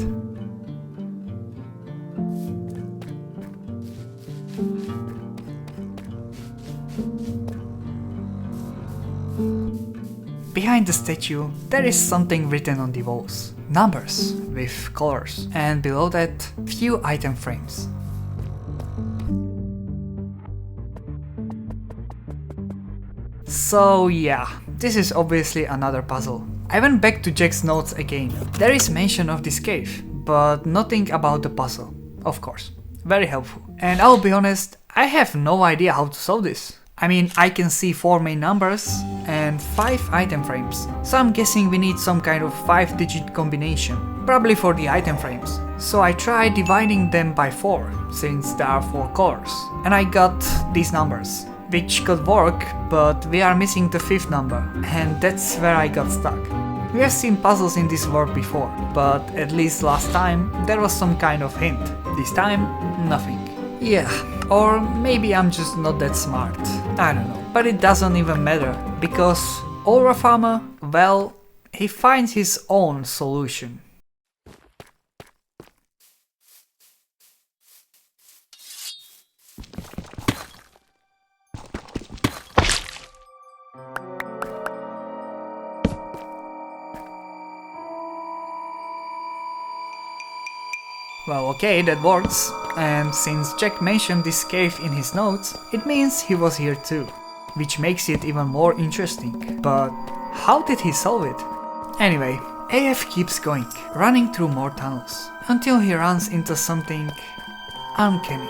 behind the statue there is something written on the walls. Numbers with colors, and below that few item frames. So yeah, this is obviously another puzzle. I went back to Jack's notes again. There is mention of this cave, but nothing about the puzzle, of course. Very helpful. And I'll be honest, I have no idea how to solve this. I mean, I can see 4 main numbers and 5 item frames, so I'm guessing we need some kind of 5-digit combination, probably for the item frames. So I tried dividing them by 4, since there are 4 colors, and I got these numbers, which could work, but we are missing the 5th number, and that's where I got stuck. We have seen puzzles in this world before, but at least last time there was some kind of hint. This time, nothing. Yeah, or maybe I'm just not that smart. I don't know. But it doesn't even matter, because Aura Farmer, well, he finds his own solution. Well, okay, that works. And since Jack mentioned this cave in his notes, it means he was here too, which makes it even more interesting. But how did he solve it? Anyway, AF keeps going, running through more tunnels, until he runs into something uncanny.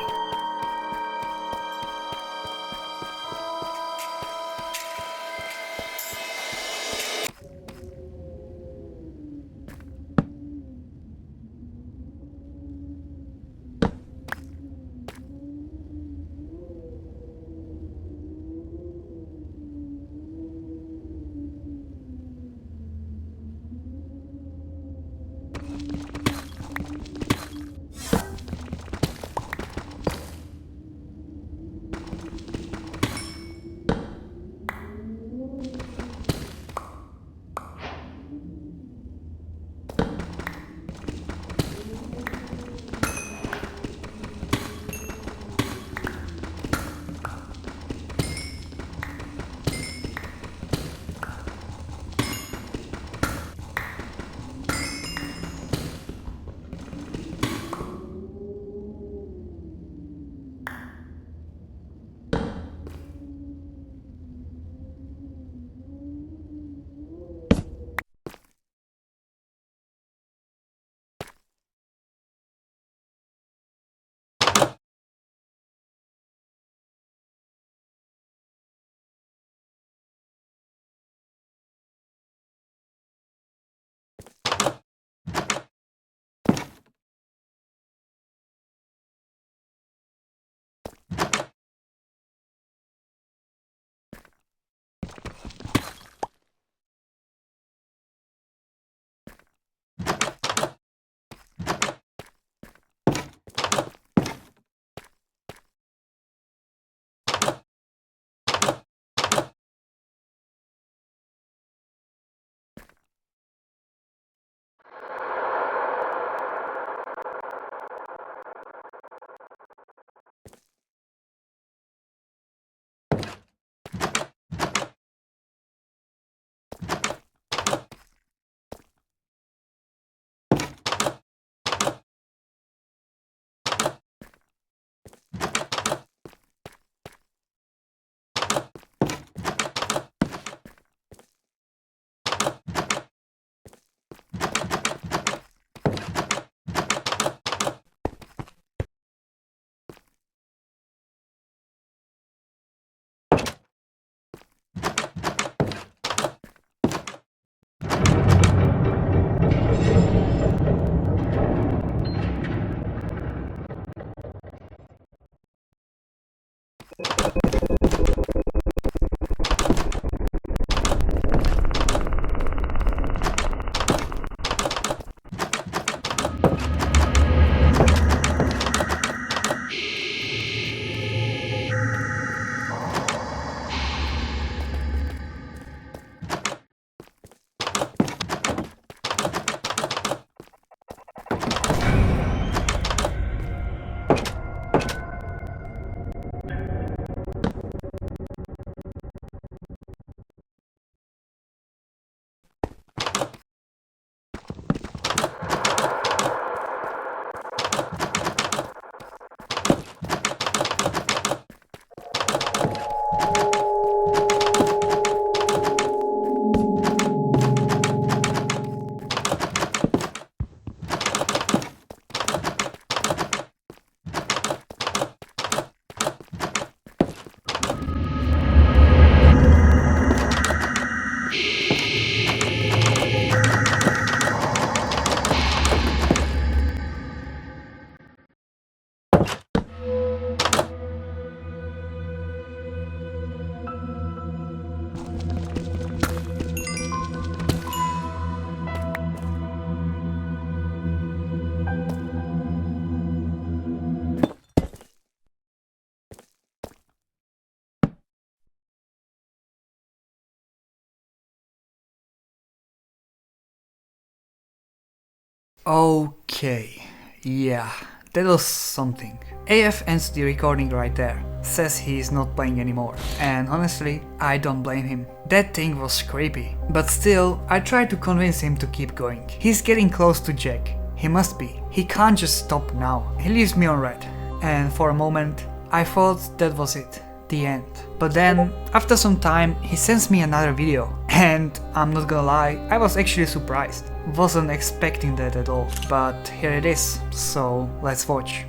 Okay, yeah, that was something. AF ends the recording right there, says he is not playing anymore, and honestly, I don't blame him. That thing was creepy, but still, I tried to convince him to keep going. He's getting close to Jack. He must be. He can't just stop now. He leaves me on red, and for a moment, I thought that was it, the end. But then, after some time, he sends me another video, and I'm not gonna lie, I was actually surprised. Wasn't expecting that at all, but here it is, so let's watch.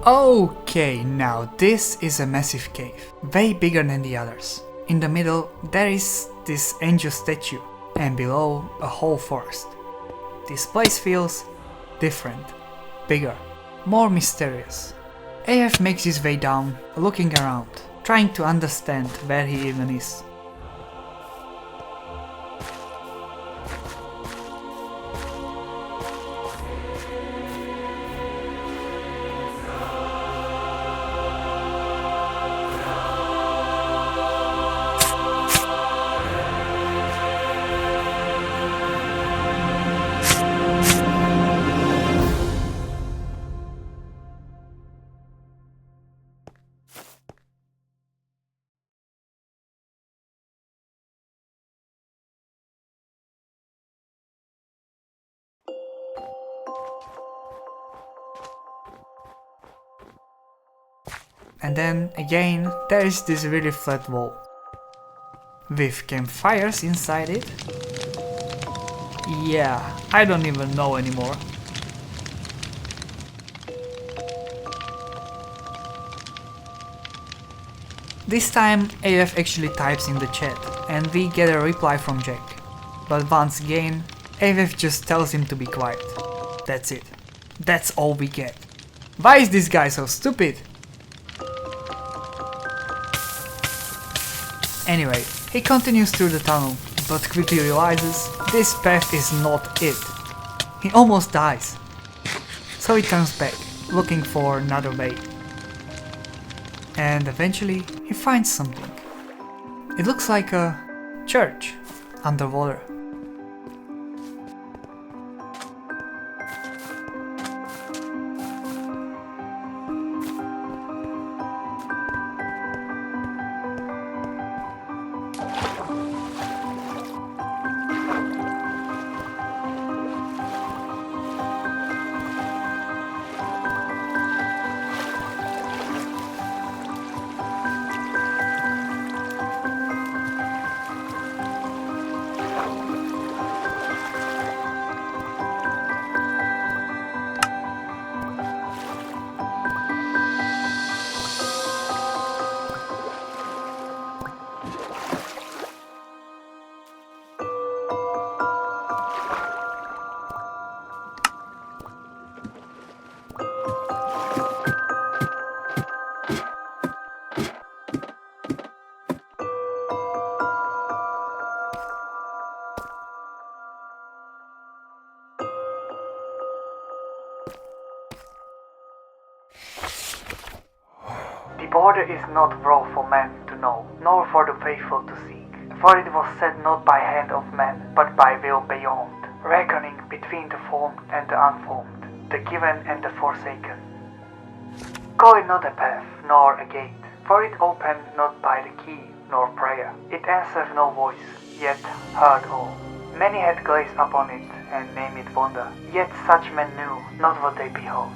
Okay, now this is a massive cave, way bigger than the others. In the middle there is this angel statue, and below a whole forest. This place feels different, bigger, more mysterious. AF makes his way down, looking around, trying to understand where he even is. And then again there is this really flat wall, with campfires inside it. Yeah, I don't even know anymore. This time AF actually types in the chat and we get a reply from Jack. But once again, AF just tells him to be quiet. That's it. That's all we get. Why is this guy so stupid? Anyway, he continues through the tunnel, but quickly realizes this path is not it. He almost dies. So he turns back, looking for another way. And eventually he finds something. It looks like a church underwater. border is not raw for men to know, nor for the faithful to seek. For it was set not by hand of man, but by will beyond, reckoning between the formed and the unformed, the given and the forsaken. Call it not a path, nor a gate, for it opened not by the key, nor prayer. It answered no voice, yet heard all. Many had gazed upon it, and named it wonder, yet such men knew not what they behold.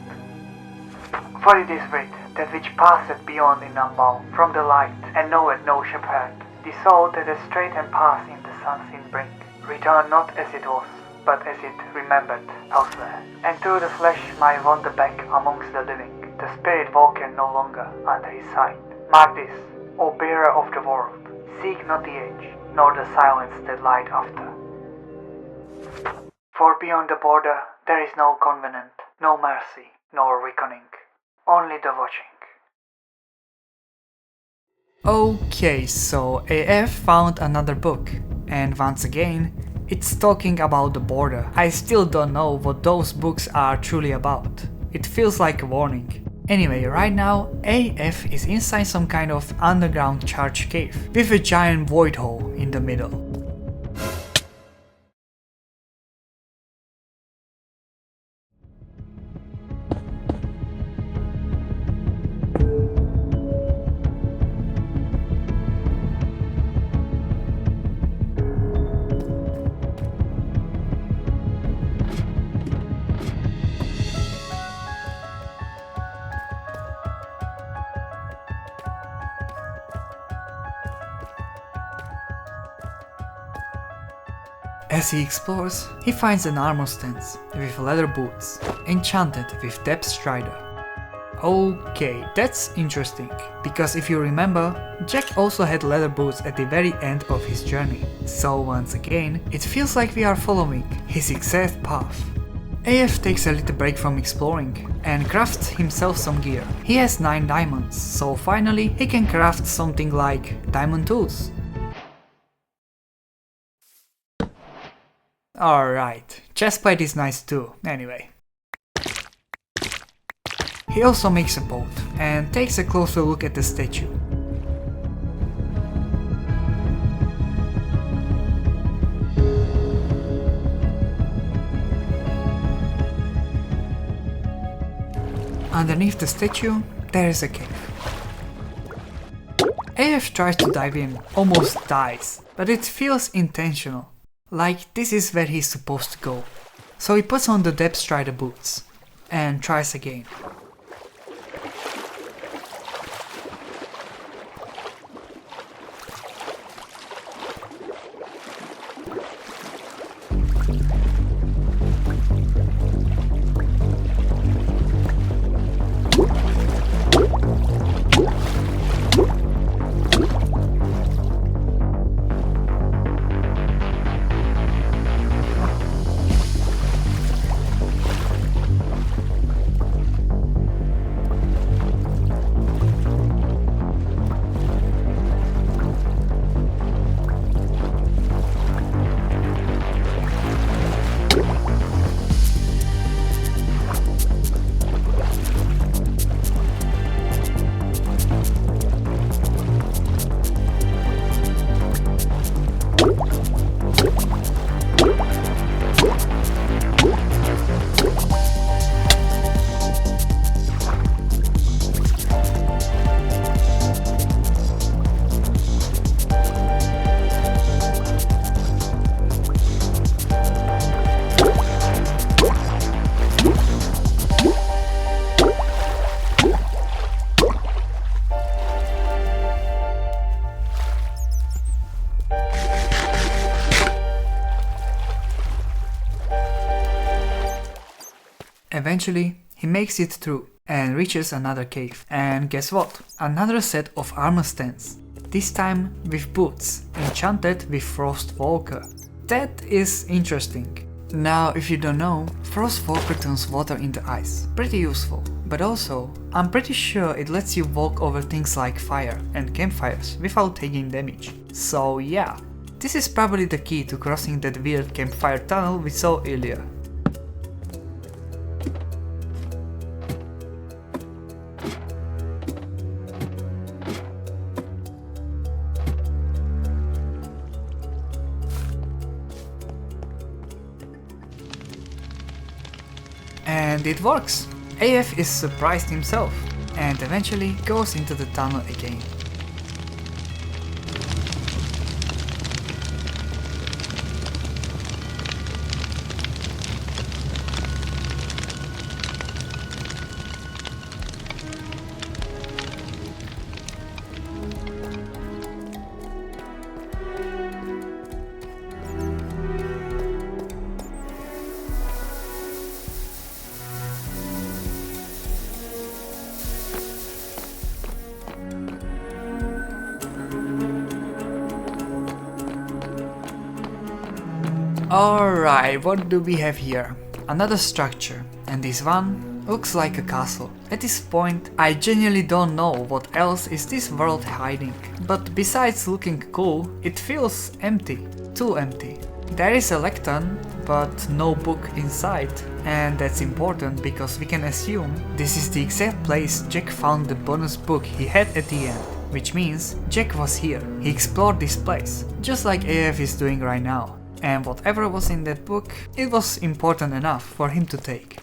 For it is writ, that which passeth beyond in unbound from the light, and knoweth no shepherd, the soul that is straight and passed in the sun's in brink, return not as it was, but as it remembered elsewhere. And through the flesh might wander back amongst the living, the spirit walking no longer under his sight. Mark this, O bearer of the world, seek not the age, nor the silence that light after. For beyond the border there is no covenant, no mercy, nor reckoning, only the watching. Okay, so AF found another book, and once again, it's talking about the border. I still don't know what those books are truly about. It feels like a warning. Anyway, right now, AF is inside some kind of underground church cave, with a giant void hole in the middle. As he explores, he finds an armor stance with leather boots, enchanted with Depth Strider. Okay, that's interesting, because if you remember, Jack also had leather boots at the very end of his journey, so once again, it feels like we are following his exact path. AF takes a little break from exploring and crafts himself some gear. He has 9 diamonds, so finally he can craft something like diamond tools. Alright, chestplate is nice too, anyway. He also makes a boat and takes a closer look at the statue. Underneath the statue, there is a cave. AF tries to dive in, almost dies, but it feels intentional. Like this is where he's supposed to go. So he puts on the Depth Strider boots and tries again. Eventually, he makes it through and reaches another cave. And guess what? Another set of armor stands. This time with boots, enchanted with Frostwalker. That is interesting. Now, if you don't know, Frostwalker turns water into ice. Pretty useful. But also, I'm pretty sure it lets you walk over things like fire and campfires without taking damage. So yeah, this is probably the key to crossing that weird campfire tunnel we saw earlier. And it works! AF is surprised himself, and eventually goes into the tunnel again. Alright, what do we have here? Another structure, and this one looks like a castle. At this point, I genuinely don't know what else is this world hiding. But besides looking cool, it feels empty. Too empty. There is a lectern, but no book inside. And that's important because we can assume this is the exact place Jack found the bonus book he had at the end. Which means Jack was here. He explored this place, just like AF is doing right now. And whatever was in that book, it was important enough for him to take.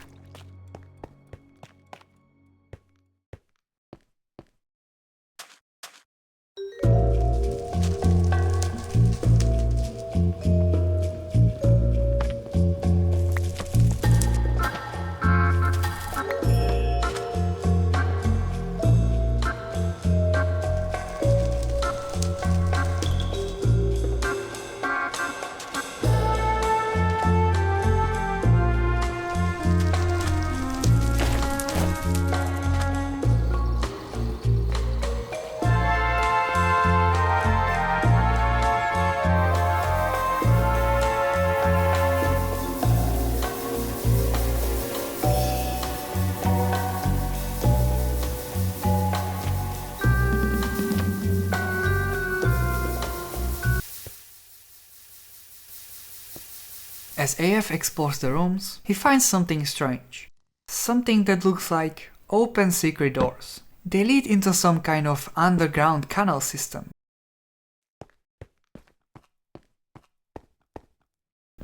As AF explores the rooms, he finds something strange. Something that looks like open secret doors. They lead into some kind of underground canal system.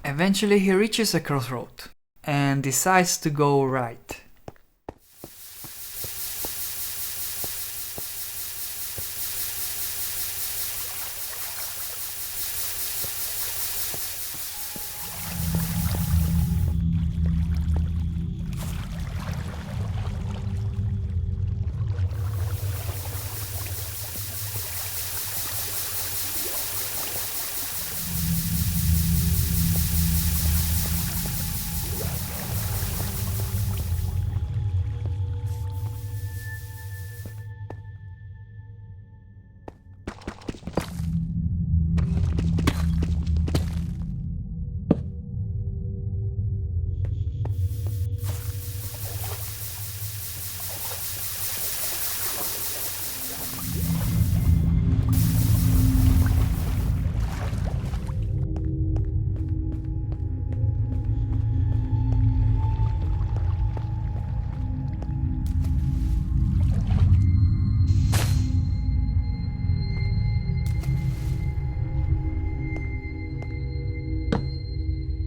Eventually he reaches a crossroad and decides to go right.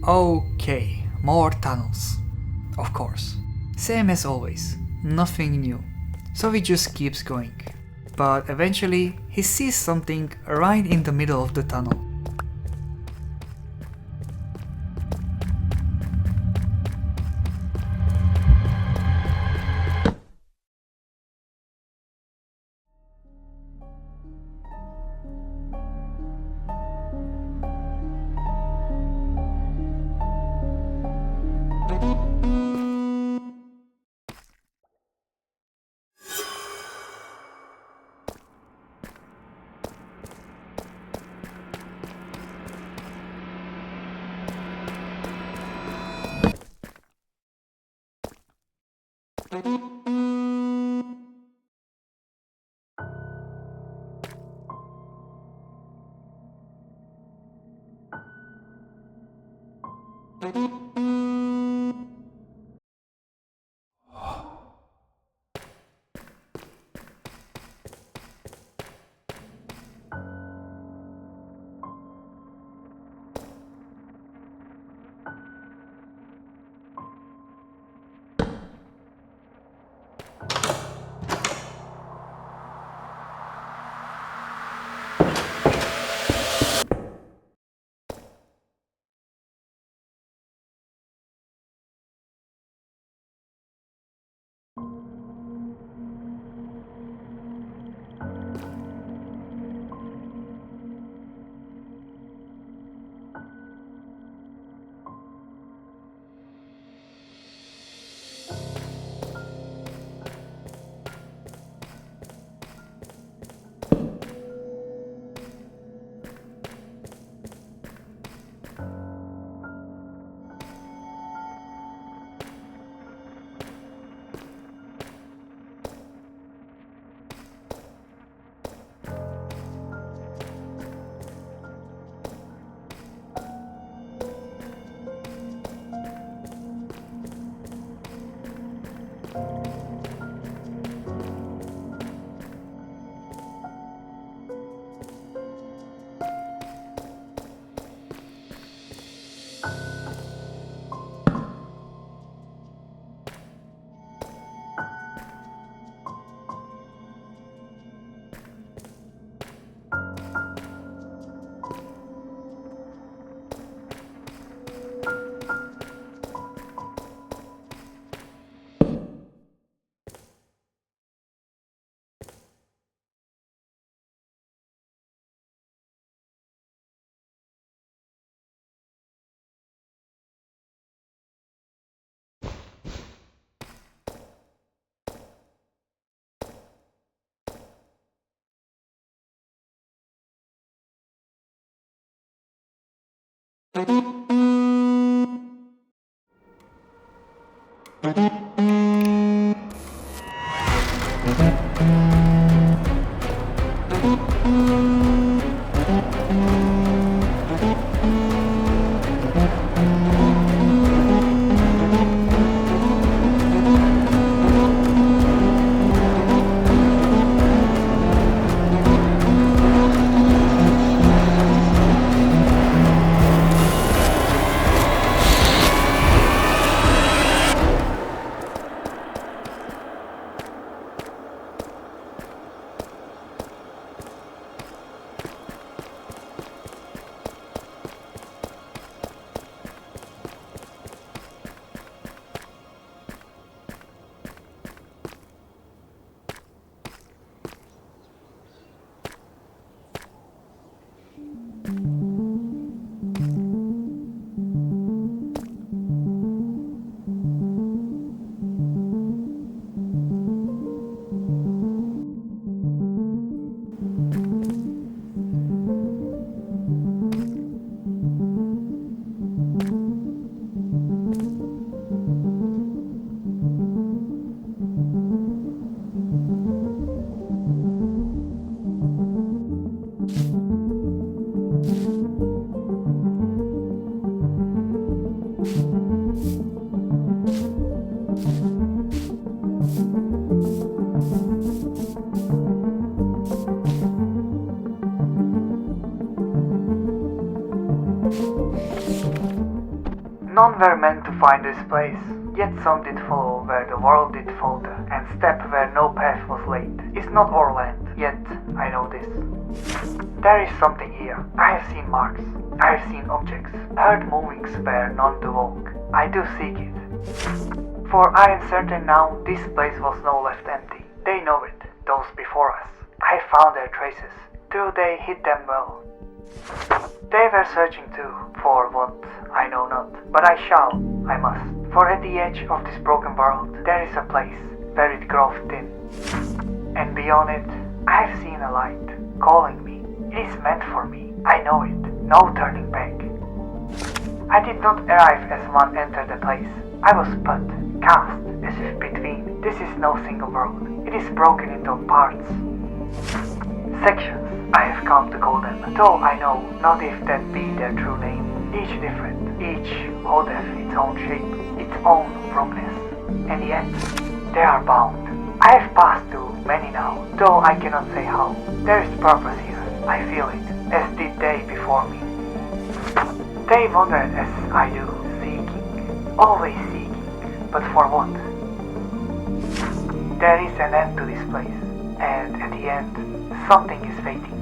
Okay, more tunnels. Of course. Same as always, nothing new. So he just keeps going. But eventually he sees something right in the middle of the tunnel. None were meant to find this place, yet some did follow where the world did falter, and step where no path was laid. It's not our land, yet I know this. There is something here. I have seen marks, I have seen objects, heard movings where none do walk. I do seek it. For I am certain now this place was no left empty. They know it, those before us. I found their traces, though they hid them well. They were searching too, for what I know not, but I shall, I must. For at the edge of this broken world, there is a place where it grows thin. And beyond it, I have seen a light, calling me. It is meant for me, I know it, no turning back. I did not arrive as one entered the place. I was but cast as if between. This is no single world, it is broken into parts. Sections, I have come to call them, though I know not if that be their true name. Each different, each holdeth its own shape, its own wrongness, and yet they are bound. I have passed through many now, though I cannot say how. There is purpose here, I feel it, as did they before me. They wandered as I do, seeking, always seeking, but for what? There is an end to this place, and at the end, something is fading.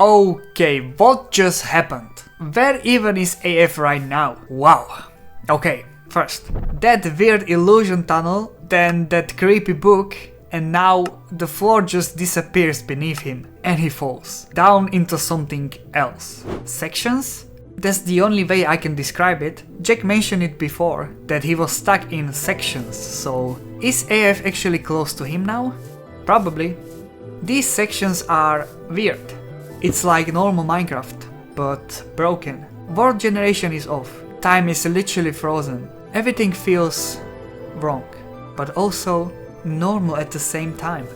Okay, what just happened? Where even is AF right now? Wow. Okay, first, that weird illusion tunnel, then that creepy book, and now the floor just disappears beneath him and he falls down into something else. Sections? That's the only way I can describe it. Jack mentioned it before, that he was stuck in sections, so is AF actually close to him now? Probably. These sections are weird. It's like normal Minecraft, but broken. World generation is off. Time is literally frozen. Everything feels wrong, but also normal at the same time.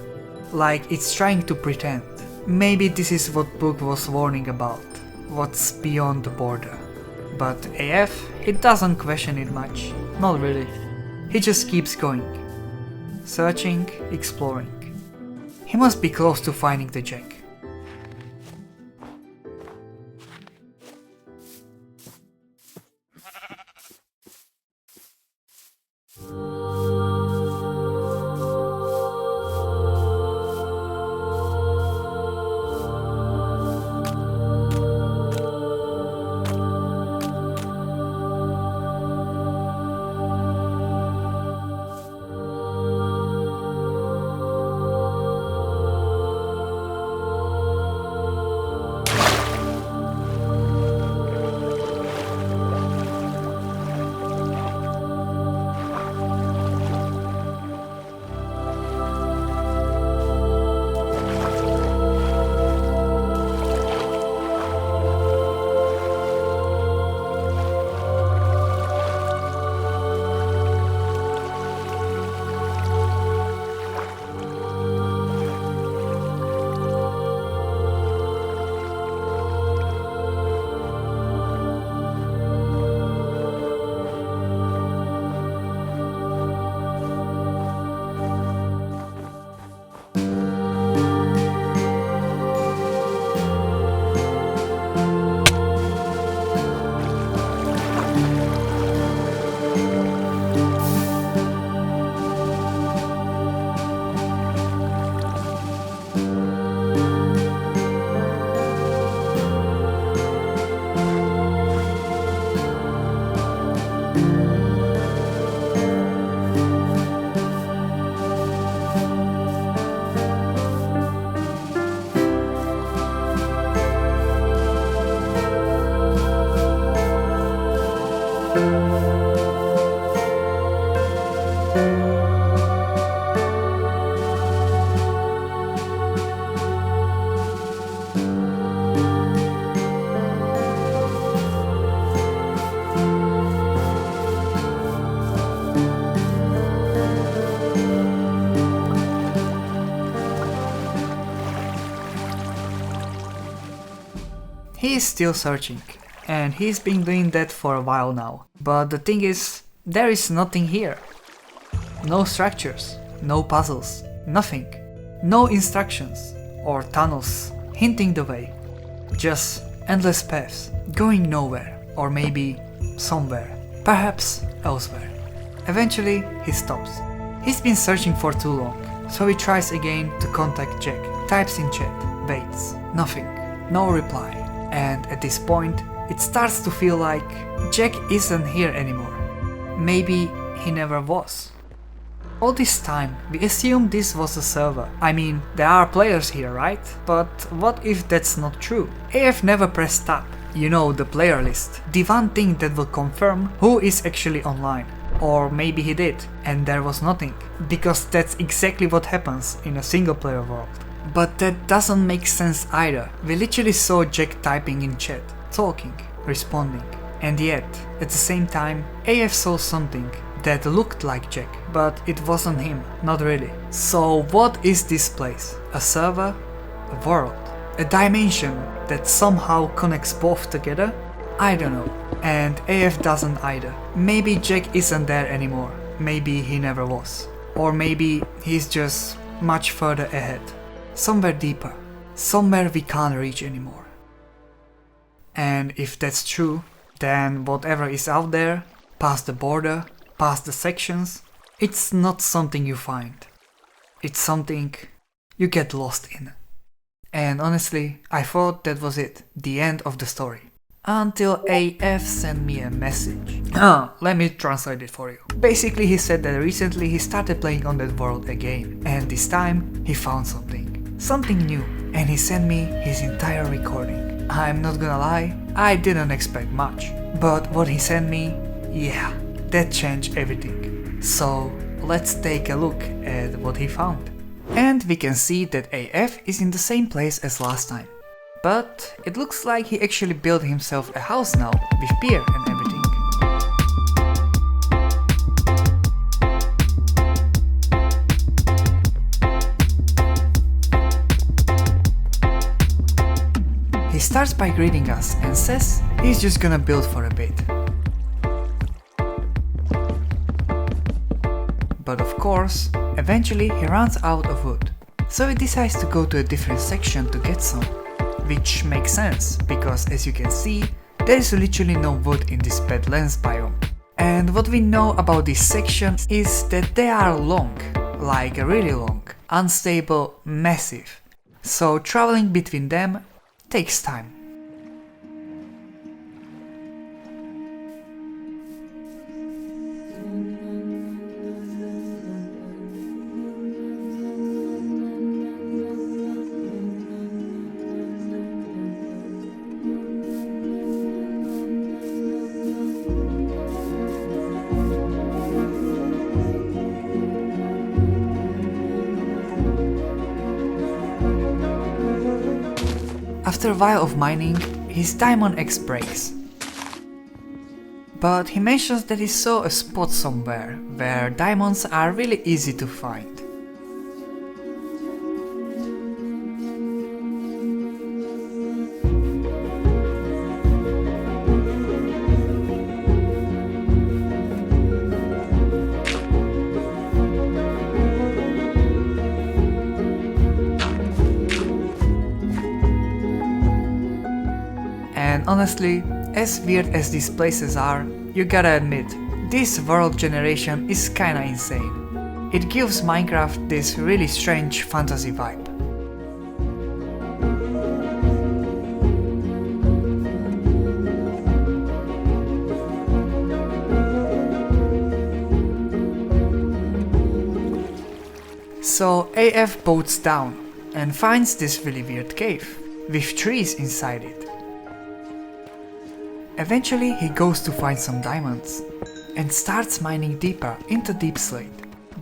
Like it's trying to pretend. Maybe this is what book was warning about. What's beyond the border. But AF, he doesn't question it much. Not really. He just keeps going. Searching, exploring. He must be close to finding the Jack. He is still searching, and he's been doing that for a while now. But the thing is, there is nothing here. No structures, no puzzles, nothing. No instructions or tunnels hinting the way. Just endless paths, going nowhere, or maybe somewhere, perhaps elsewhere. Eventually, he stops. He's been searching for too long, so he tries again to contact Jack. Types in chat, waits, nothing, no reply. And at this point, it starts to feel like Jack isn't here anymore. Maybe he never was. All this time, we assumed this was a server. I mean, there are players here, right? But what if that's not true? AF never pressed tab. You know, the player list. The one thing that will confirm who is actually online. Or maybe he did, and there was nothing. Because that's exactly what happens in a single player world. But that doesn't make sense either. We literally saw Jack typing in chat, talking, responding. And yet, at the same time, AF saw something that looked like Jack, but it wasn't him, not really. So what is this place? A server? A world? A dimension that somehow connects both together? I don't know. And AF doesn't either. Maybe Jack isn't there anymore. Maybe he never was. Or maybe he's just much further ahead. Somewhere deeper. Somewhere we can't reach anymore. And if that's true, then whatever is out there, past the border, past the sections, it's not something you find. It's something you get lost in. And honestly, I thought that was it, the end of the story. Until AF sent me a message. Let me translate it for you. Basically, he said that recently he started playing on that world again, and this time he found something new, and he sent me his entire recording. I'm not gonna lie, I didn't expect much, but what he sent me, yeah, that changed everything. So let's take a look at what he found. And we can see that AF is in the same place as last time. But it looks like he actually built himself a house now, with pier and everything. He starts by greeting us and says he's just gonna build for a bit. But of course, eventually he runs out of wood, so he decides to go to a different section to get some. Which makes sense, because as you can see, there is literally no wood in this Badlands biome. And what we know about these sections is that they are long, like really long, unstable, massive. So traveling between them takes time. After a while of mining, his diamond axe breaks. But he mentions that he saw a spot somewhere where diamonds are really easy to find. And honestly, as weird as these places are, you gotta admit, this world generation is kinda insane. It gives Minecraft this really strange fantasy vibe. So AF boats down and finds this really weird cave, with trees inside it. Eventually he goes to find some diamonds and starts mining deeper into deep slate.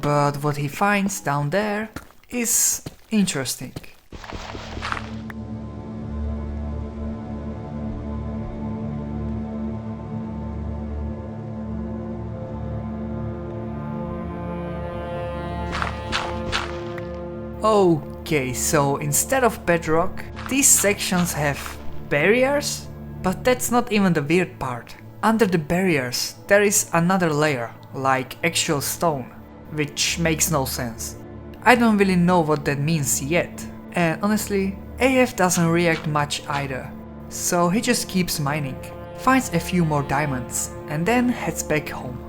But what he finds down there is interesting. Okay, so instead of bedrock, these sections have barriers? But that's not even the weird part. Under the barriers there is another layer, like actual stone, which makes no sense. I don't really know what that means yet, and honestly, AF doesn't react much either. So he just keeps mining, finds a few more diamonds, and then heads back home.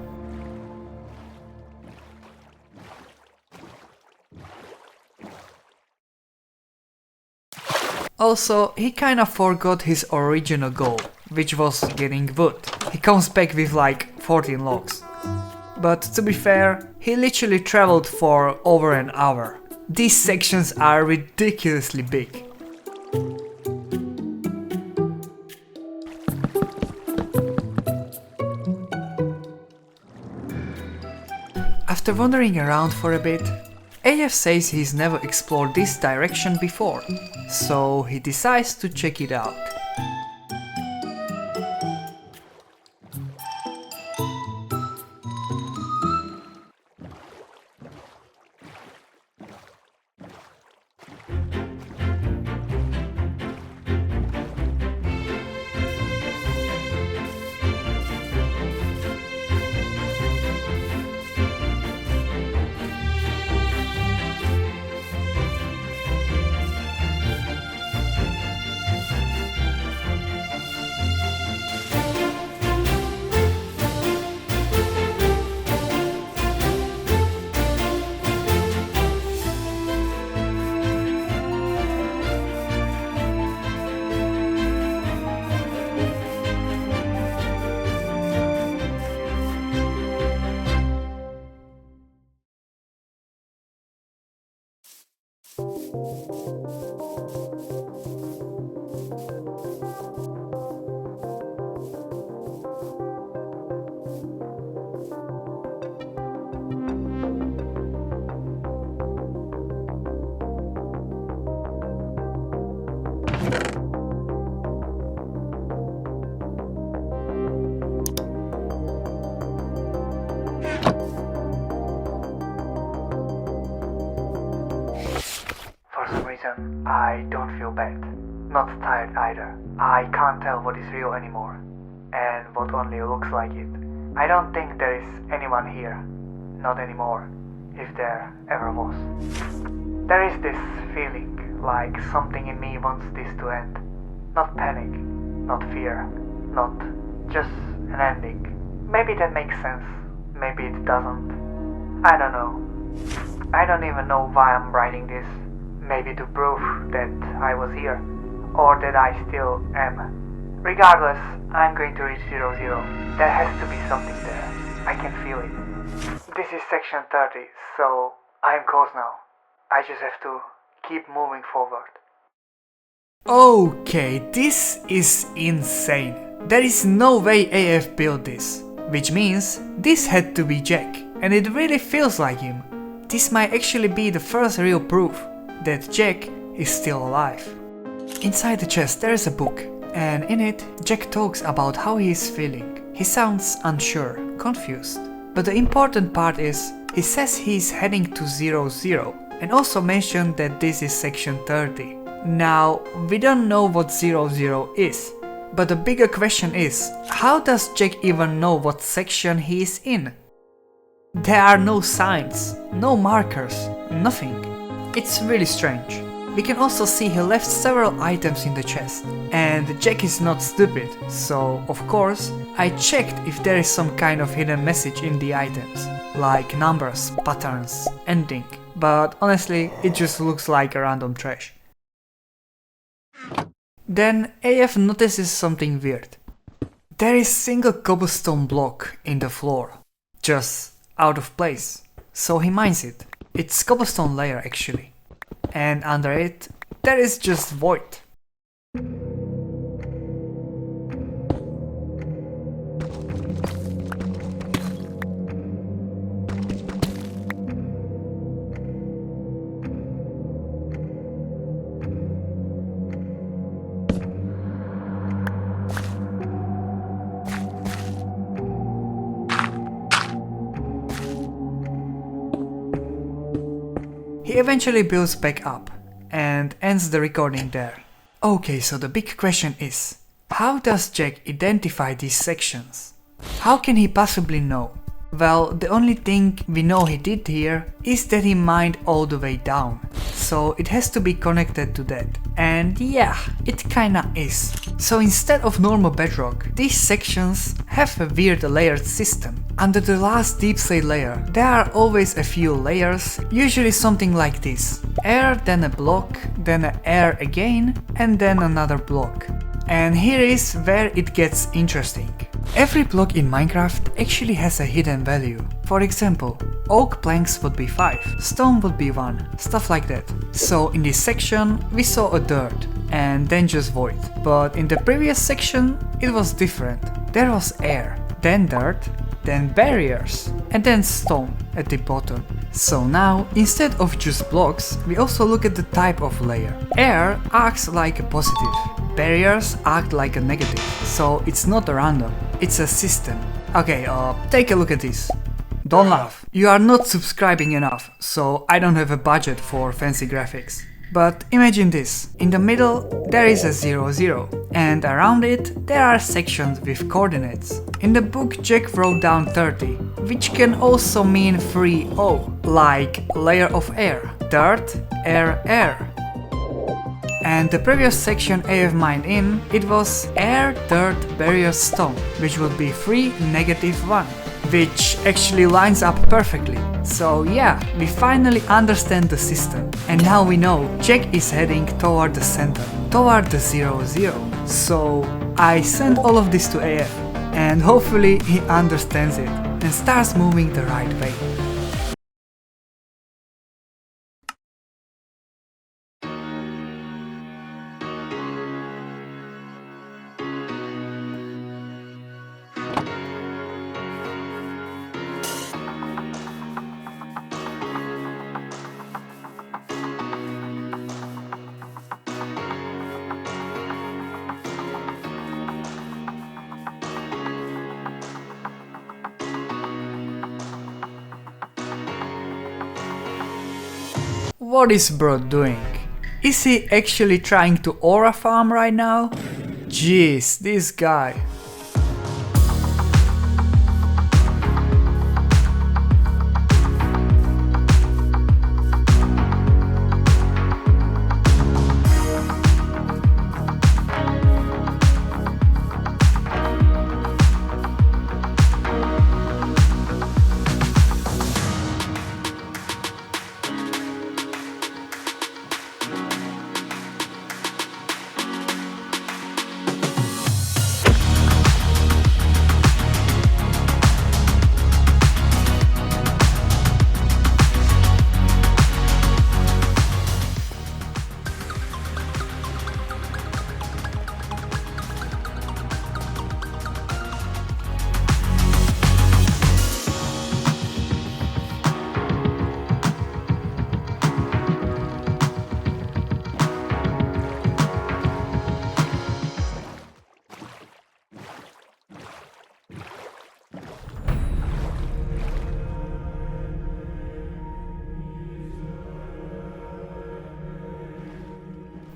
Also, he kinda forgot his original goal, which was getting wood. He comes back with like 14 logs. But to be fair, he literally traveled for over an hour. These sections are ridiculously big. After wandering around for a bit, AF says he's never explored this direction before, so he decides to check it out. For some reason, I don't feel bad. Not tired either. I can't tell what is real anymore, and what only looks like it. I don't think there is anyone here. Not anymore, if there ever was. There is this feeling like something in me wants this to end. Not panic, not fear, not just an ending. Maybe that makes sense, maybe it doesn't. I don't know. I don't even know why I'm writing this. Maybe to prove that I was here, or that I still am. Regardless, I'm going to reach 0, 0. There has to be something there. I can feel it. This is section 30, so I'm close now. I just have to keep moving forward. Okay, this is insane. There is no way AF built this. Which means this had to be Jack, and it really feels like him. This might actually be the first real proof that Jack is still alive. Inside the chest there is a book, and in it Jack talks about how he is feeling. He sounds unsure, confused. But the important part is, he says he is heading to 0, 0, and also mentioned that this is section 30. Now, we don't know what 0, 0 is. But the bigger question is, how does Jack even know what section he is in? There are no signs, no markers, nothing. It's really strange. We can also see he left several items in the chest. And Jack is not stupid, so of course I checked if there is some kind of hidden message in the items, like numbers, patterns, ending. But honestly, it just looks like a random trash. Then AF notices something weird. There is single cobblestone block in the floor, just out of place. So he mines it. It's cobblestone layer actually. And under it, there is just void. He eventually builds back up and ends the recording there. Okay, so the big question is, how does Jack identify these sections? How can he possibly know? Well, the only thing we know he did here is that he mined all the way down, so it has to be connected to that. And yeah, it kinda is. So instead of normal bedrock, these sections have a weird layered system. Under the last deep slate layer, there are always a few layers, usually something like this. Air, then a block, then an air again, and then another block. And here is where it gets interesting. Every block in Minecraft actually has a hidden value. For example, oak planks would be 5, stone would be 1, stuff like that. So in this section we saw a dirt, and then just void. But in the previous section it was different. There was air, then dirt, then barriers, and then stone at the bottom. So now, instead of just blocks, we also look at the type of layer. Air acts like a positive, barriers act like a negative, so it's not random, it's a system. Okay, take a look at this. Don't laugh, you are not subscribing enough, so I don't have a budget for fancy graphics. But imagine this, in the middle there is a 0, 0, and around it there are sections with coordinates. In the book Jack wrote down 30, which can also mean 3-0, like layer of air, dirt, air, air. And the previous section AF mined in, it was air, dirt, barrier, stone, which would be 3, -1. Which actually lines up perfectly. So yeah, we finally understand the system. And now we know Jack is heading toward the center, toward the 0, 0. So I sent all of this to AF, and hopefully he understands it and starts moving the right way. What is bro doing? Is he actually trying to aura farm right now? Jeez, this guy.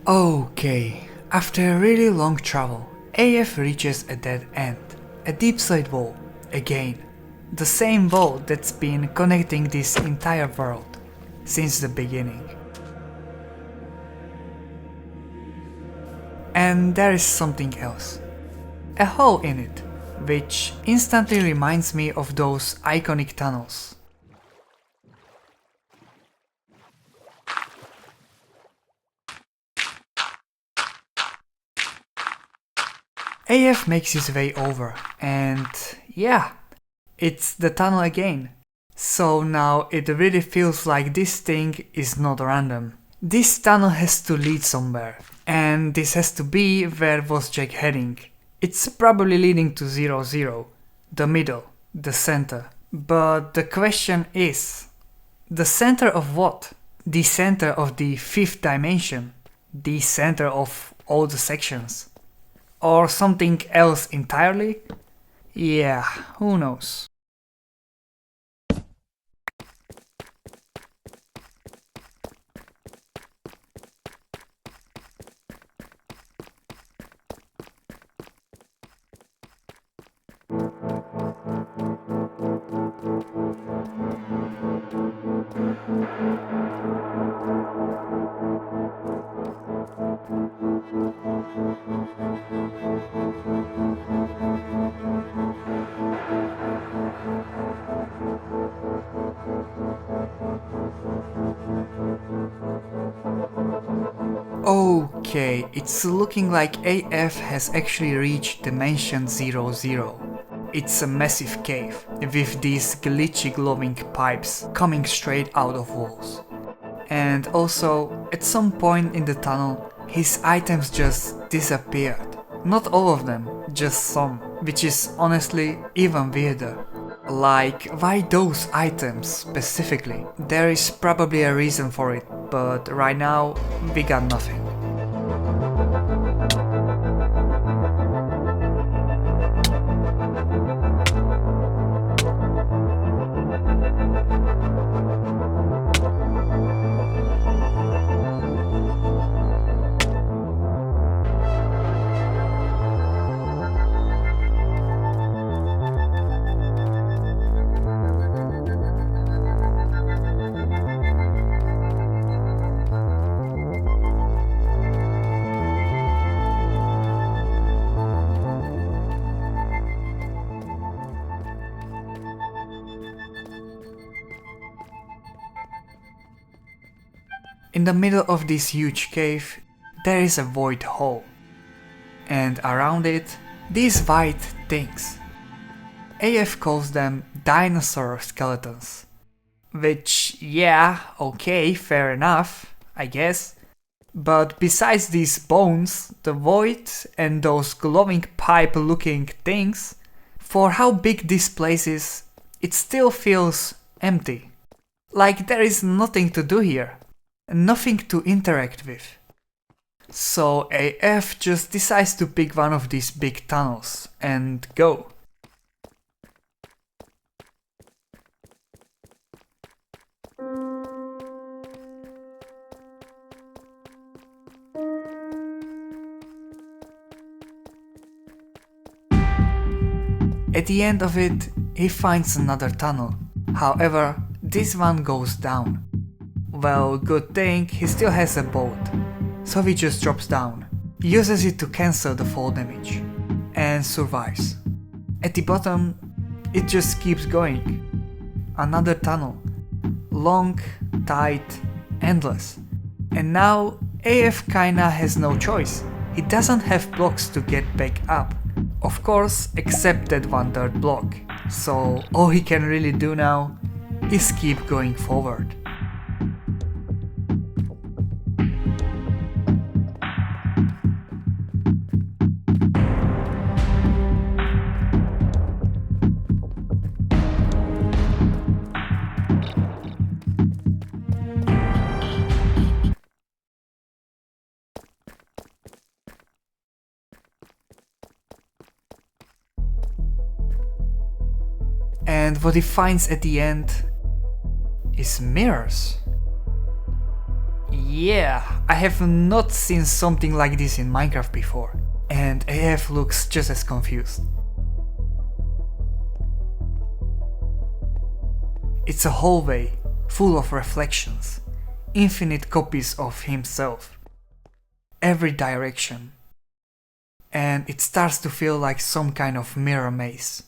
Okay, after a really long travel, AF reaches a dead end, a deep side wall, again. The same wall that's been connecting this entire world, since the beginning. And there is something else. A hole in it, which instantly reminds me of those iconic tunnels. AF makes his way over, and yeah, it's the tunnel again. So now it really feels like this thing is not random. This tunnel has to lead somewhere, and this has to be where was Jack heading. It's probably leading to 0, the middle, the center. But the question is, the center of what? The center of the fifth dimension? The center of all the sections? Or something else entirely? Yeah, who knows. Okay, it's looking like AF has actually reached dimension 00. It's a massive cave, with these glitchy glowing pipes coming straight out of walls. And also, at some point in the tunnel, his items just disappeared. Not all of them, just some, which is honestly even weirder. Like, why those items specifically? There is probably a reason for it, but right now, we got nothing. In the middle of this huge cave, there is a void hole. And around it, these white things. AF calls them dinosaur skeletons. Which, yeah, okay, fair enough, I guess. But besides these bones, the void and those glowing pipe looking things, for how big this place is, it still feels empty. Like there is nothing to do here. Nothing to interact with. So AF just decides to pick one of these big tunnels and go. At the end of it, he finds another tunnel. However, this one goes down. Well, good thing he still has a boat, so he just drops down, uses it to cancel the fall damage, and survives. At the bottom, it just keeps going. Another tunnel. Long, tight, endless. And now AF kinda has no choice. He doesn't have blocks to get back up. Of course, except that one dirt block. So all he can really do now is keep going forward. And what he finds at the end is mirrors. Yeah, I have not seen something like this in Minecraft before, and AF looks just as confused. It's a hallway full of reflections, infinite copies of himself, every direction, and it starts to feel like some kind of mirror maze.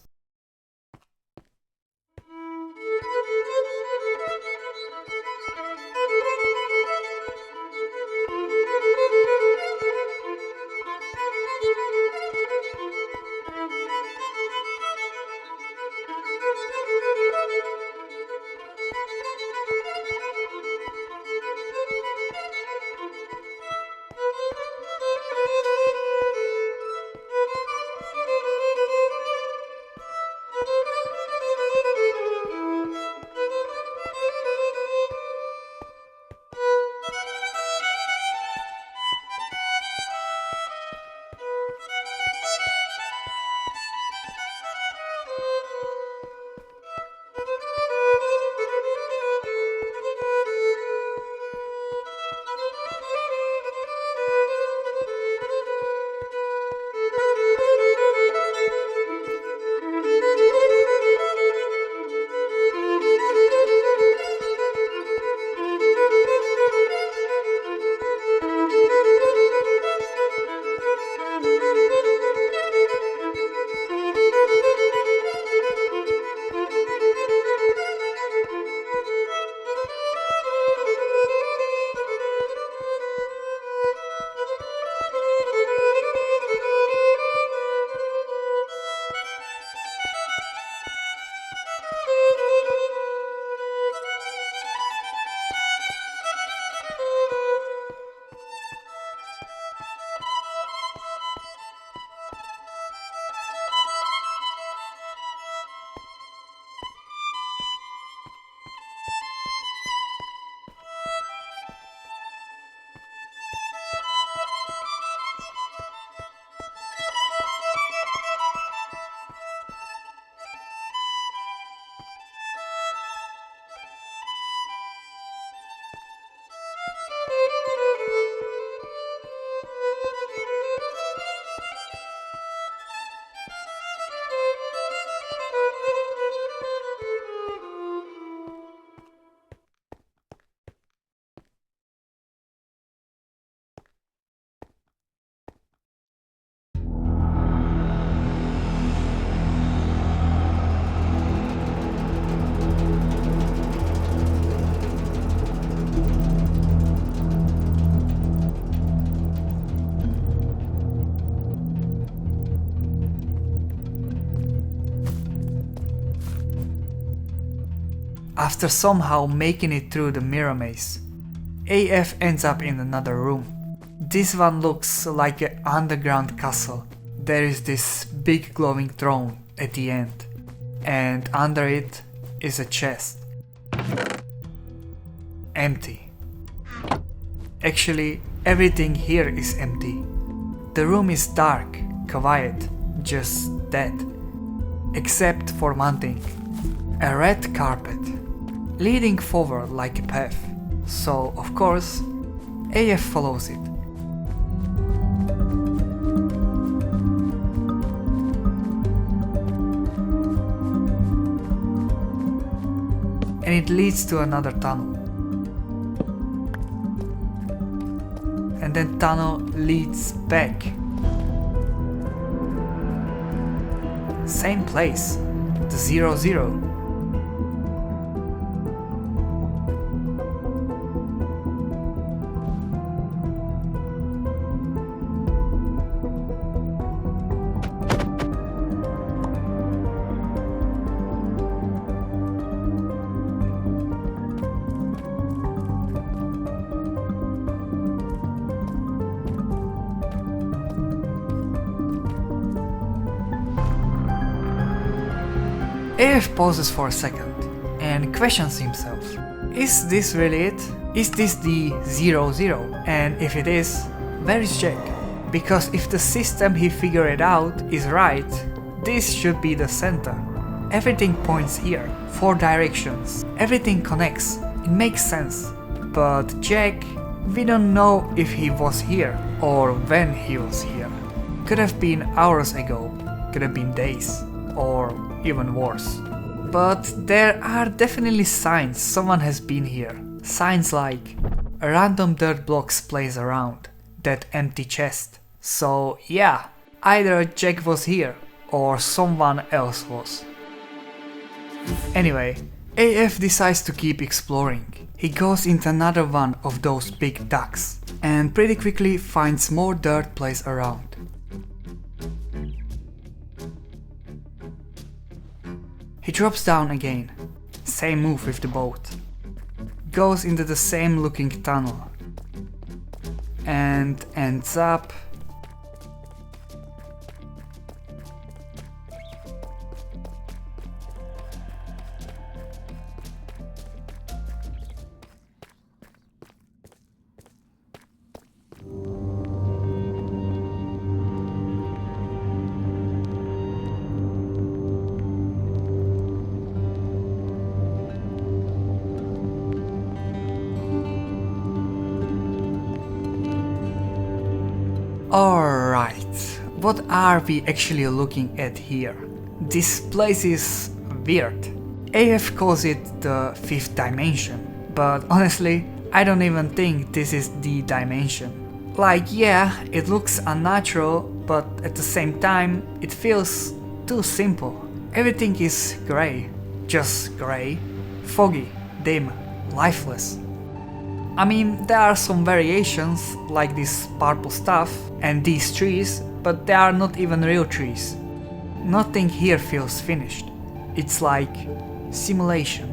After somehow making it through the mirror maze, AF ends up in another room. This one looks like an underground castle. There is this big glowing throne at the end, and under it is a chest. Empty. Actually, everything here is empty. The room is dark, quiet, just dead. Except for one thing. A red carpet, leading forward like a path. So, of course, AF follows it. and it leads to another tunnel. And then tunnel leads back. Same place, the 0-0. AF pauses for a second and questions himself. Is this really it? Is this the 0-0? And if it is, where is Jack? Because if the system he figured out is right, this should be the center. Everything points here, 4 directions. Everything connects, it makes sense. But Jack, we don't know if he was here or when he was here. Could have been hours ago, could have been days, or even worse. But there are definitely signs someone has been here. Signs like a random dirt blocks plays around, that empty chest. So yeah, either Jack was here or someone else was. Anyway, AF decides to keep exploring. He goes into another one of those big ducts and pretty quickly finds more dirt plays around. He drops down again, same move with the boat, goes into the same looking tunnel, and ends up Alright, what are we actually looking at here? This place is weird. AF calls it the 5th dimension, but honestly, I don't even think this is the dimension. Like, yeah, it looks unnatural, but at the same time, it feels too simple. Everything is grey, just grey, foggy, dim, lifeless. I mean, there are some variations, like this purple stuff and these trees, but they are not even real trees. Nothing here feels finished. It's like simulation.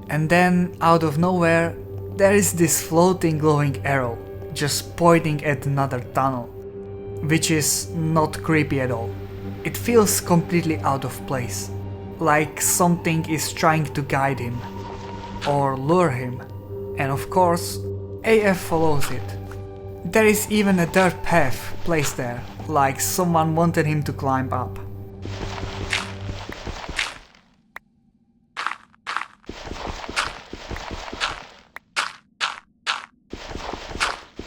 And then, out of nowhere, there is this floating glowing arrow, just pointing at another tunnel, which is not creepy at all. It feels completely out of place, like something is trying to guide him, or lure him, and of course, AF follows it. There is even a dirt path placed there, like someone wanted him to climb up.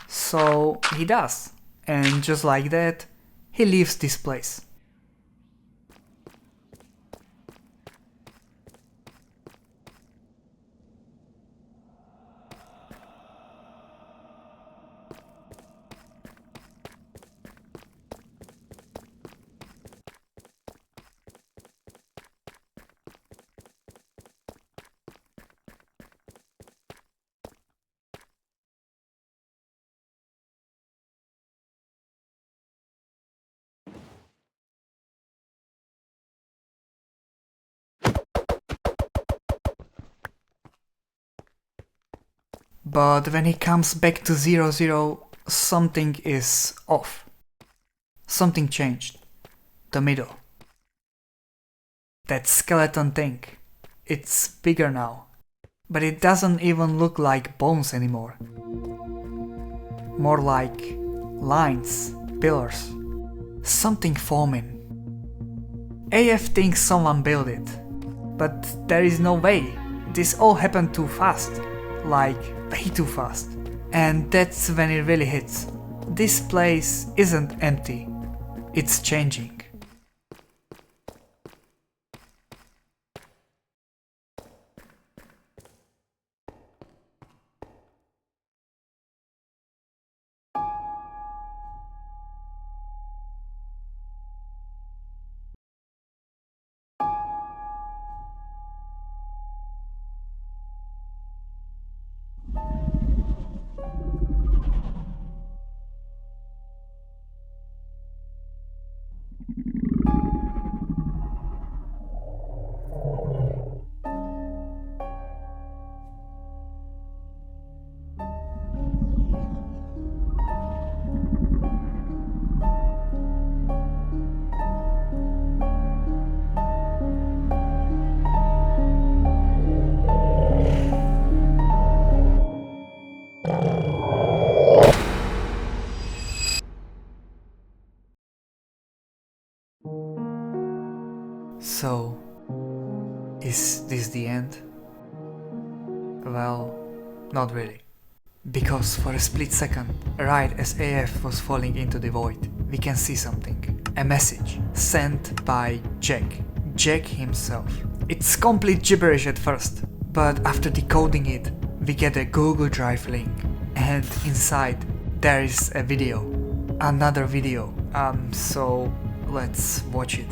So he does, and just like that, he leaves this place. But when he comes back to 0, something is off. Something changed. The middle. That skeleton thing. It's bigger now. But it doesn't even look like bones anymore. More like lines, pillars. Something forming. AF thinks someone built it. But there is no way. This all happened too fast. Like, way too fast. And that's when it really hits. This place isn't empty. It's changing. So, is this the end? Well, not really. Because for a split second, right as AF was falling into the void, we can see something. A message sent by Jack. Jack himself. It's complete gibberish at first, but after decoding it, we get a Google Drive link, and inside there is a video. Another video. So let's watch it.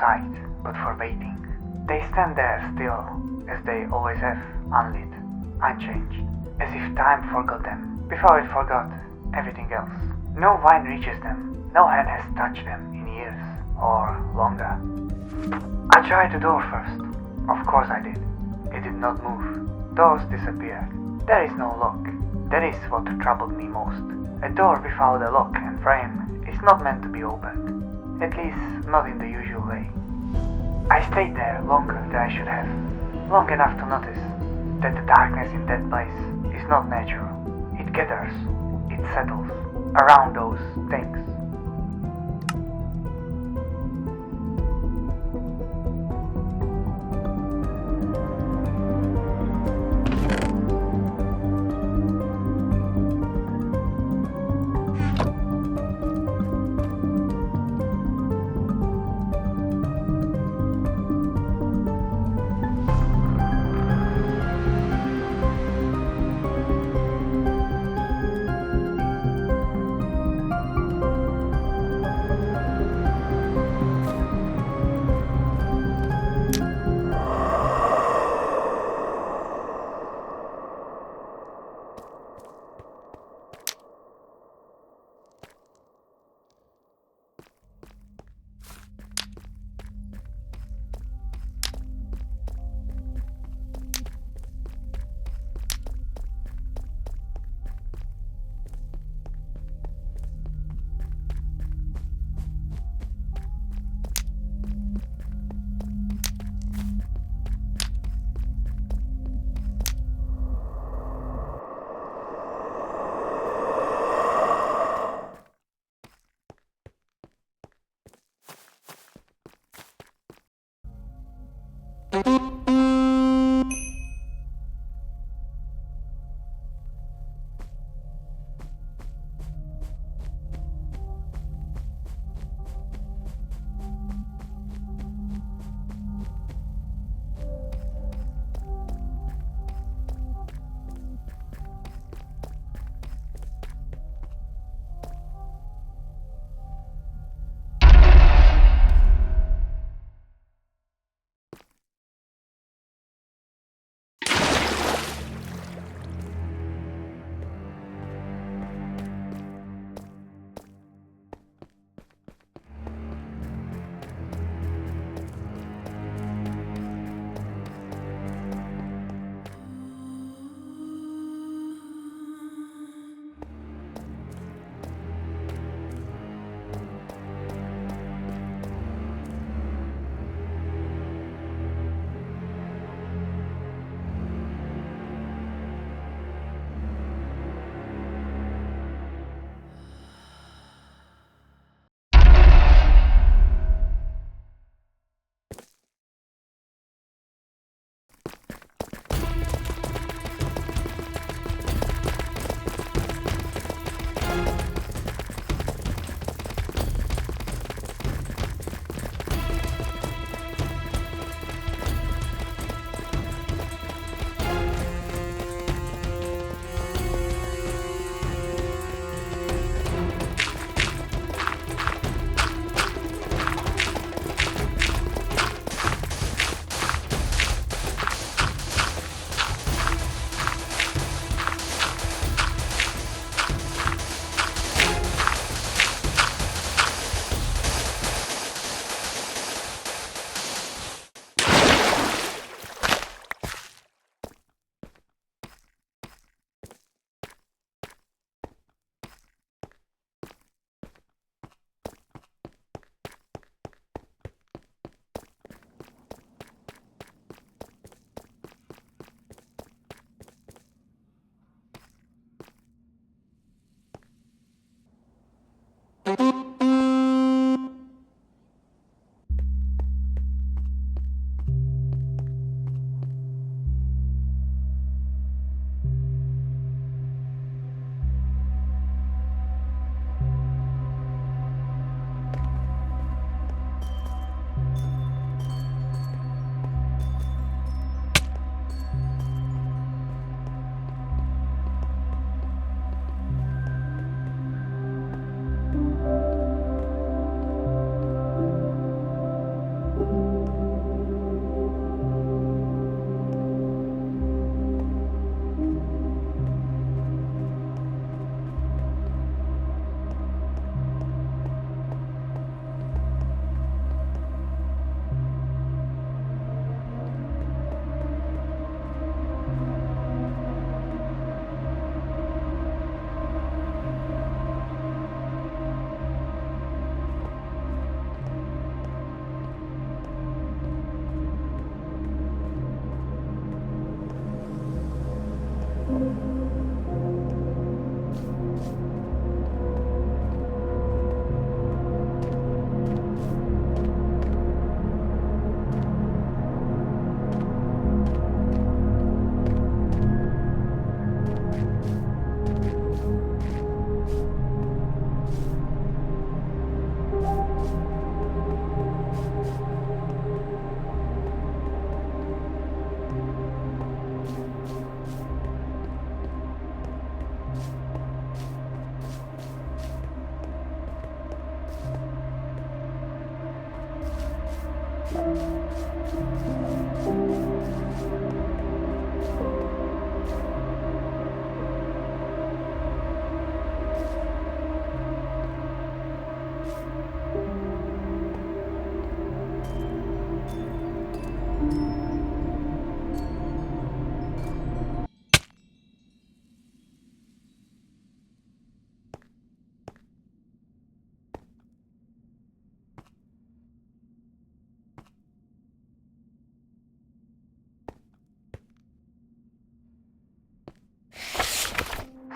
sight, but for waiting. They stand there still, as they always have, unlit, unchanged, as if time forgot them, before it forgot everything else. No vine reaches them, no hand has touched them in years, or longer. I tried the door first. Of course I did. It did not move. Doors disappeared. There is no lock. That is what troubled me most. A door without a lock and frame is not meant to be opened. At least not in the usual way. I stayed there longer than I should have. Long enough to notice that the darkness in that place is not natural. It gathers, it settles around those things.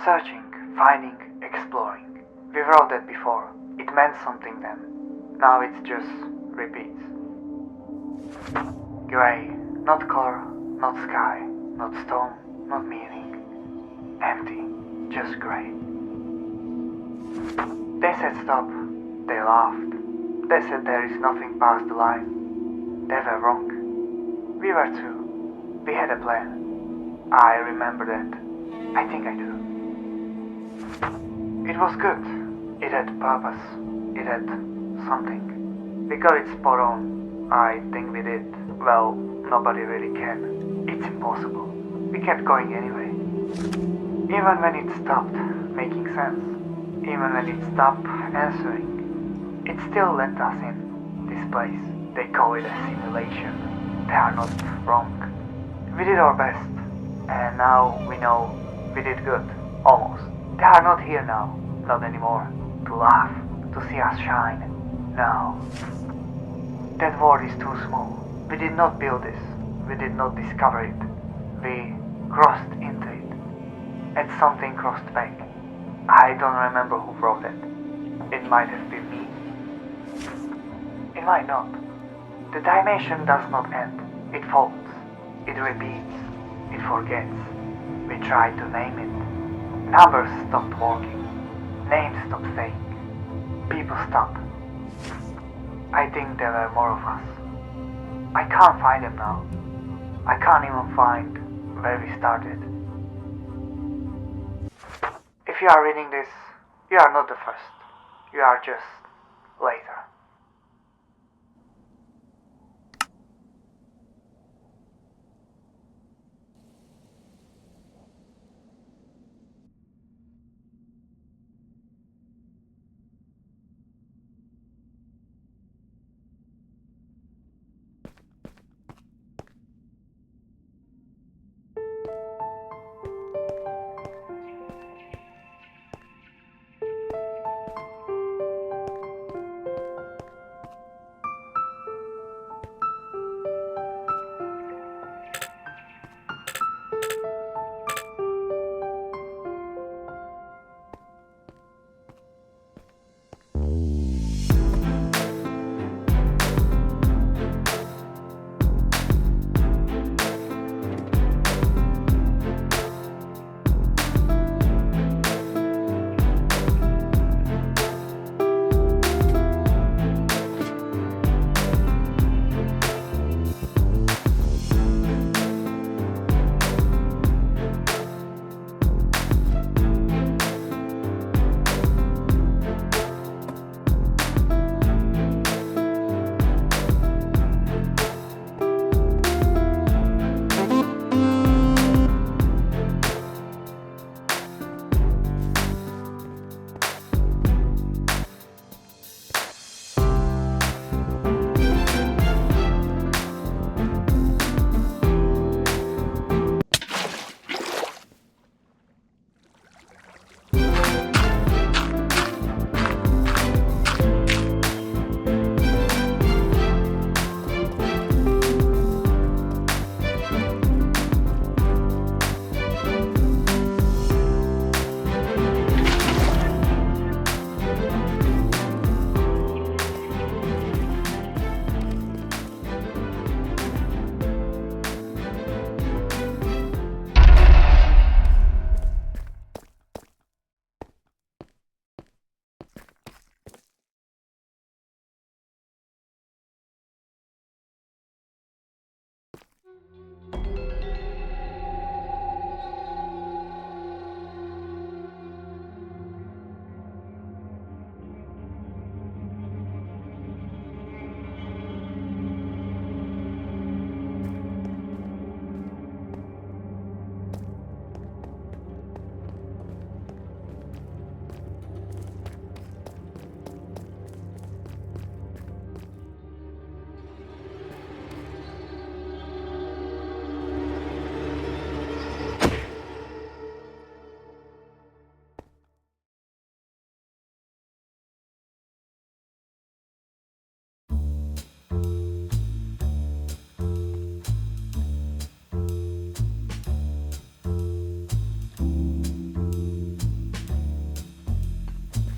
Searching, finding, exploring. We wrote that before. It meant something then. Now it just repeats. Grey, not color, not sky, not stone, not meaning. Empty, just grey. They said stop, they laughed. They said there is nothing past the line. They were wrong. We were too. We had a plan. I remember that. I think I do. It was good. It had purpose. It had something. We got it spot on. I think we did. Well, nobody really can. It's impossible. We kept going anyway. Even when it stopped making sense. Even when it stopped answering. It still let us in. This place. They call it a simulation. They are not wrong. We did our best. And now we know we did good. Almost. They are not here now. Not anymore. To laugh. To see us shine. No. That world is too small. We did not build this. We did not discover it. We crossed into it. And something crossed back. I don't remember who wrote it. It might have been me. It might not. The dimension does not end. It folds. It repeats. It forgets. We tried to name it. Numbers stopped working. Names stopped saying. People stopped. I think there were more of us. I can't find them now. I can't even find where we started. If you are reading this, you are not the first. You are just later.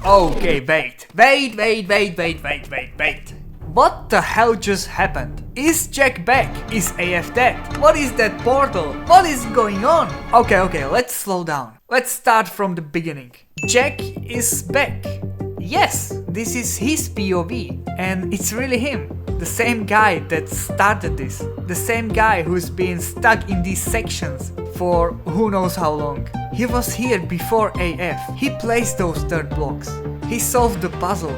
Okay, wait. What the hell just happened? Is Jack back? Is AF dead? What is that portal? What is going on? Okay, let's slow down. Let's start from the beginning. Jack is back. Yes, this is his POV, and it's really him. The same guy that started this. The same guy who's been stuck in these sections for who knows how long. He was here before AF. He placed those dirt blocks. He solved the puzzle.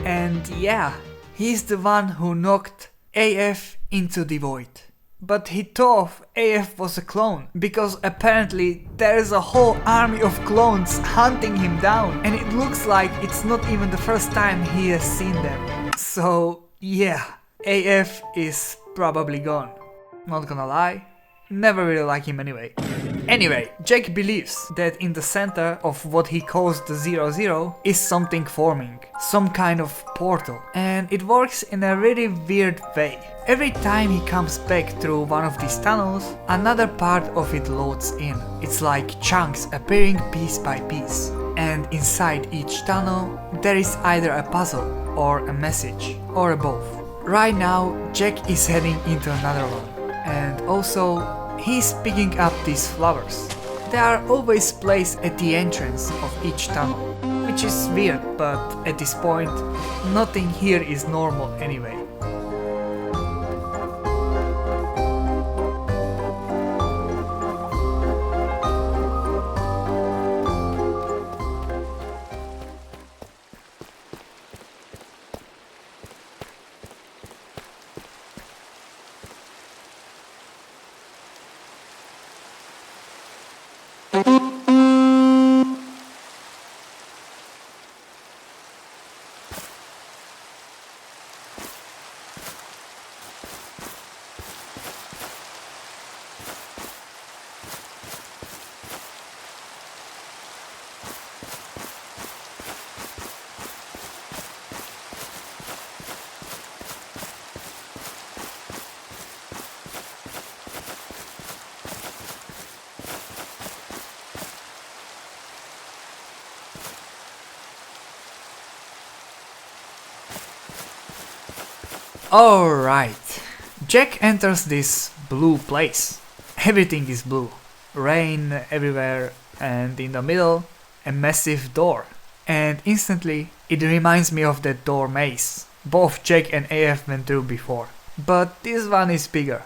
And yeah, he's the one who knocked AF into the void. But he thought AF was a clone, because apparently there's a whole army of clones hunting him down, and it looks like it's not even the first time he has seen them. So yeah, AF is probably gone. Not gonna lie, never really like him anyway. Anyway, Jack believes that in the center of what he calls the 00 is something forming, some kind of portal, and it works in a really weird way. Every time he comes back through one of these tunnels, another part of it loads in. It's like chunks appearing piece by piece, and inside each tunnel there is either a puzzle or a message, or both. Right now Jack is heading into another one, and also he's picking up these flowers. They are always placed at the entrance of each tunnel, which is weird, but at this point, nothing here is normal anyway. Alright, Jack enters this blue place. Everything is blue. Rain everywhere, and in the middle, a massive door. And instantly, it reminds me of that door maze both Jack and AF went through before. But this one is bigger.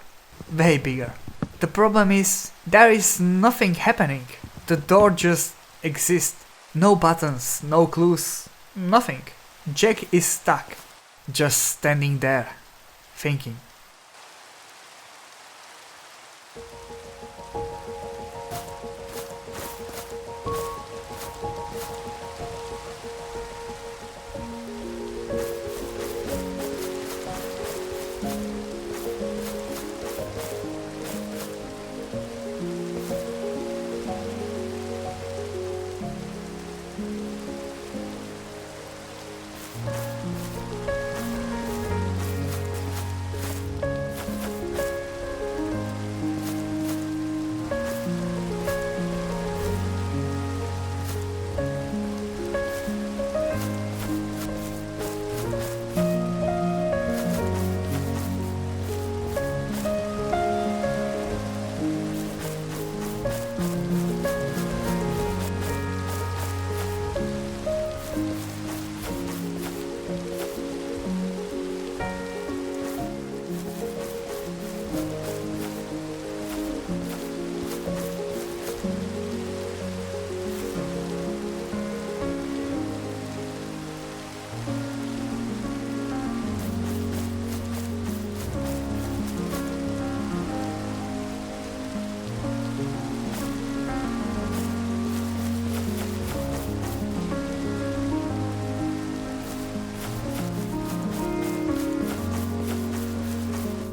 Way bigger. The problem is, there is nothing happening. The door just exists. No buttons, no clues, nothing. Jack is stuck. Just standing there, thinking.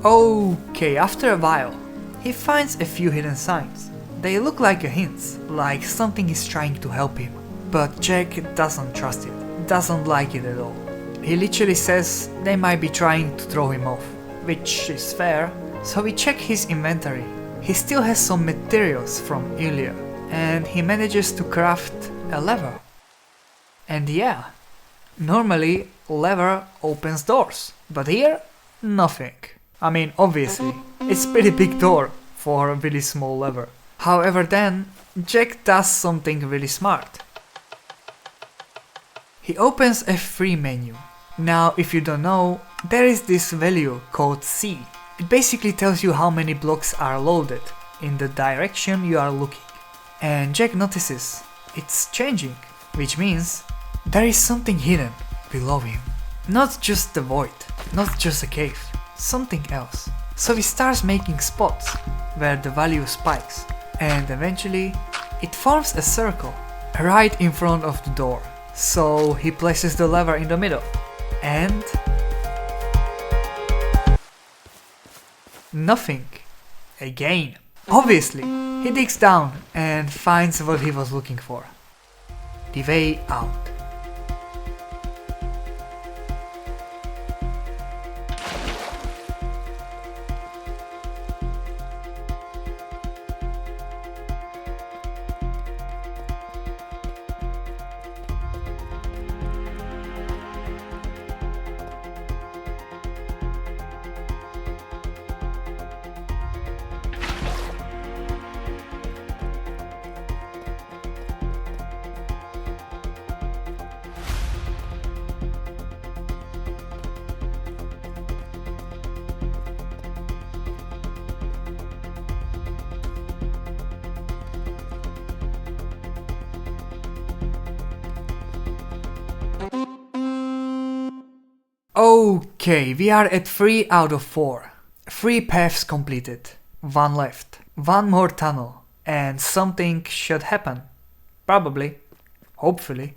Okay, after a while, he finds a few hidden signs. They look like a hint, like something is trying to help him. But Jack doesn't trust it, doesn't like it at all. He literally says they might be trying to throw him off, which is fair, so we check his inventory. He still has some materials from earlier, and he manages to craft a lever. And yeah, normally lever opens doors, but here, nothing. I mean, obviously, it's a pretty big door for a really small lever. However then, Jack does something really smart. He opens a free menu. Now, if you don't know, there is this value called C. It basically tells you how many blocks are loaded in the direction you are looking. And Jack notices it's changing, which means there is something hidden below him. Not just the void, not just a cave, something else. So he starts making spots where the value spikes, and eventually it forms a circle right in front of the door. So he places the lever in the middle, and nothing. Again. Obviously, he digs down and finds what he was looking for. The way out. Okay, we are at 3 out of 4. 3 paths completed. 1 left. 1 more tunnel. And something should happen. Probably. Hopefully.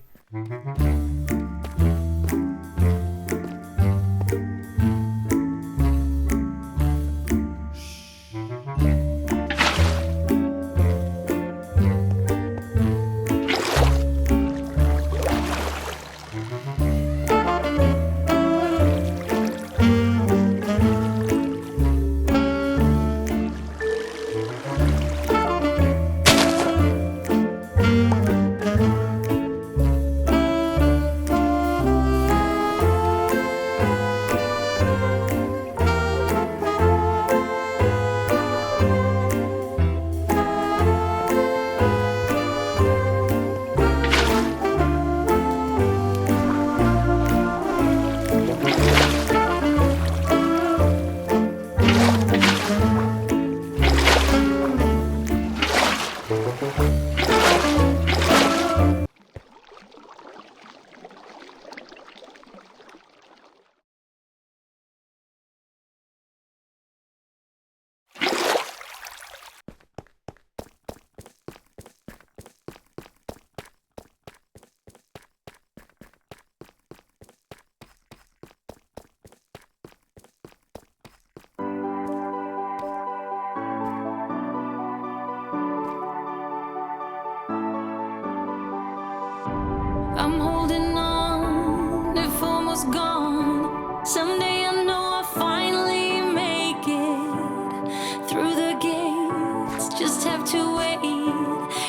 I'm holding on, if almost gone. Someday I know I'll finally make it through the gates. Just have to wait.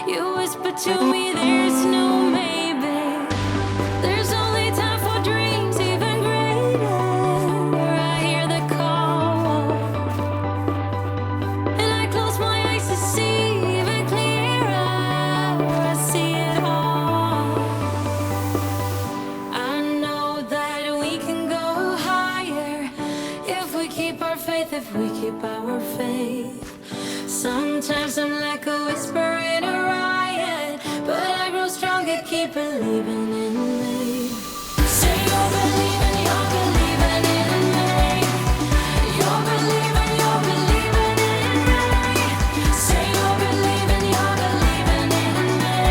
You whisper to me, there's no maybe. There's only time for dreams even greater. I hear the call, and I close my eyes to see even clearer. I see it all. I know that we can go higher if we keep our faith, if we keep our faith. Sometimes I'm like a whisper in a riot, but I grow stronger, keep believing in me. Say you're believing in me. You're believing in me. Say you're believing in me. You're believing in me.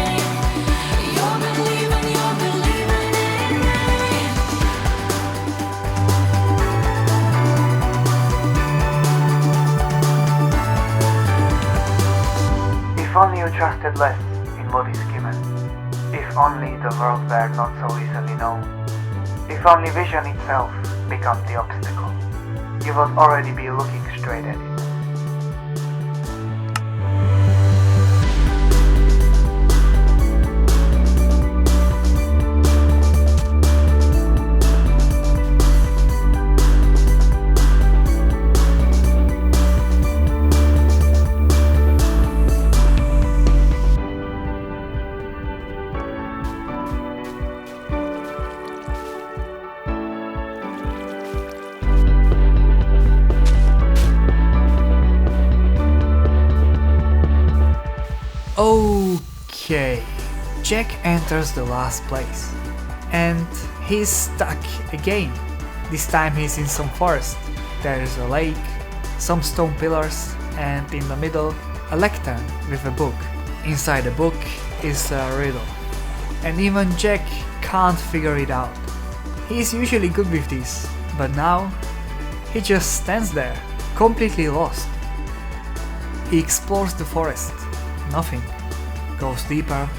If only you trusted less in what is given. If only the world were not so easily known. If only vision itself became the obstacle. You would already be looking straight at it. Okay, Jack enters the last place, and he's stuck again. This time he's in some forest. There is a lake, some stone pillars, and in the middle a lectern with a book. Inside the book is a riddle, and even Jack can't figure it out. He's usually good with this, but now he just stands there, completely lost. He explores the forest, nothing. Goes deeper,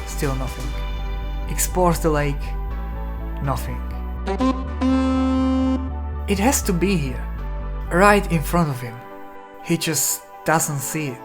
still nothing. Explores the lake, nothing. It has to be here, right in front of him. He just doesn't see it.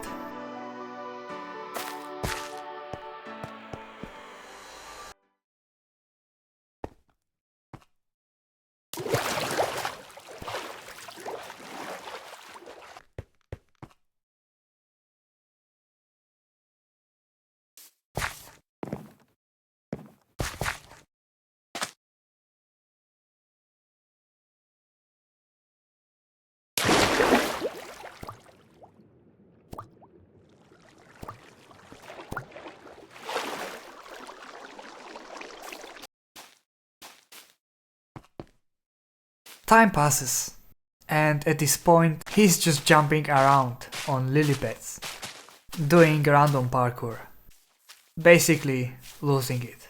Time passes, and at this point he's just jumping around on lily pads, doing random parkour, basically losing it.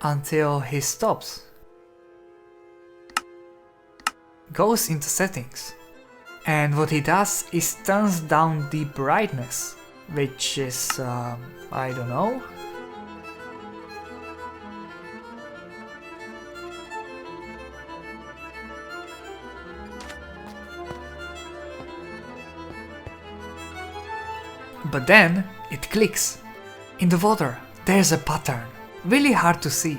Until he stops. Goes into settings, and what he does is turns down the brightness, which is, I don't know. But then it clicks. In the water there's a pattern. Really hard to see,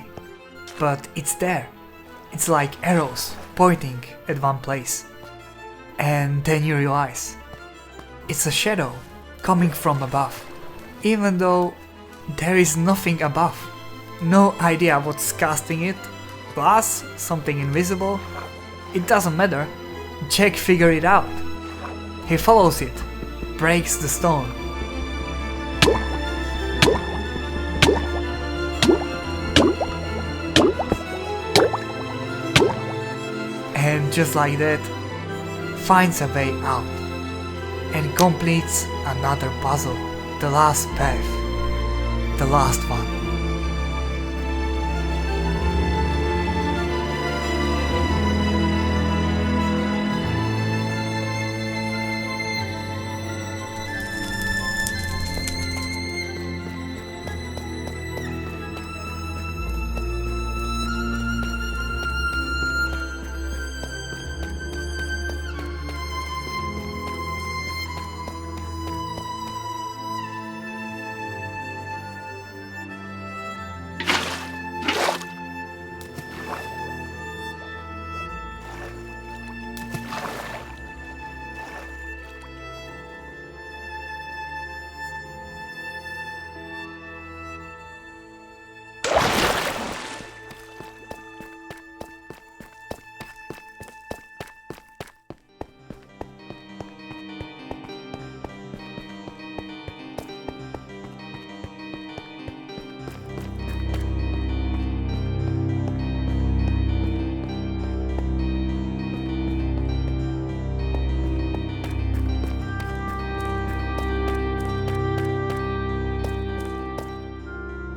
but it's there. It's like arrows pointing at one place. And then you realize it's a shadow coming from above, even though there is nothing above. No idea what's casting it. Glass? Something invisible? It doesn't matter. Jack figured it out. He follows it, breaks the stone. And just like that, finds a way out and completes another puzzle, the last path, the last one.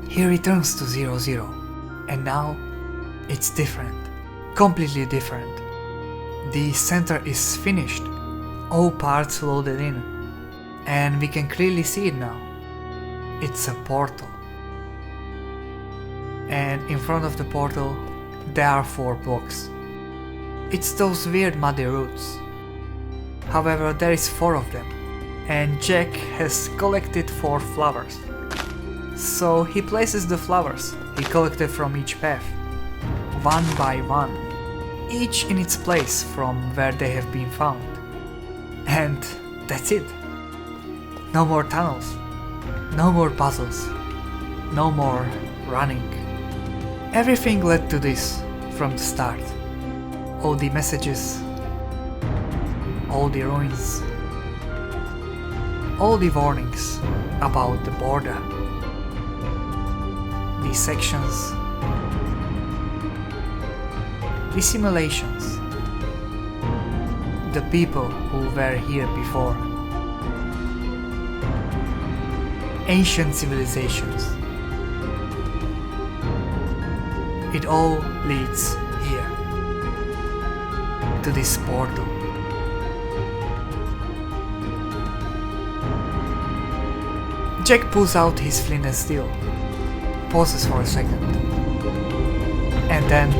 He returns to 0-0, and now it's different, completely different. The center is finished, all parts loaded in, and we can clearly see it now. It's a portal. And in front of the portal there are 4 blocks. It's those weird muddy roots. However, there is 4 of them, and Jack has collected 4 flowers. So he places the flowers he collected from each path, one by one, each in its place from where they have been found. And that's it. No more tunnels, no more puzzles, no more running. Everything led to this from the start. All the messages, all the ruins, all the warnings about the border, the sections, the simulations, the people who were here before, ancient civilizations. It all leads here, to this portal. Jack pulls out his flint and steel, pauses for a second, and then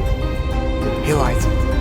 he lights it.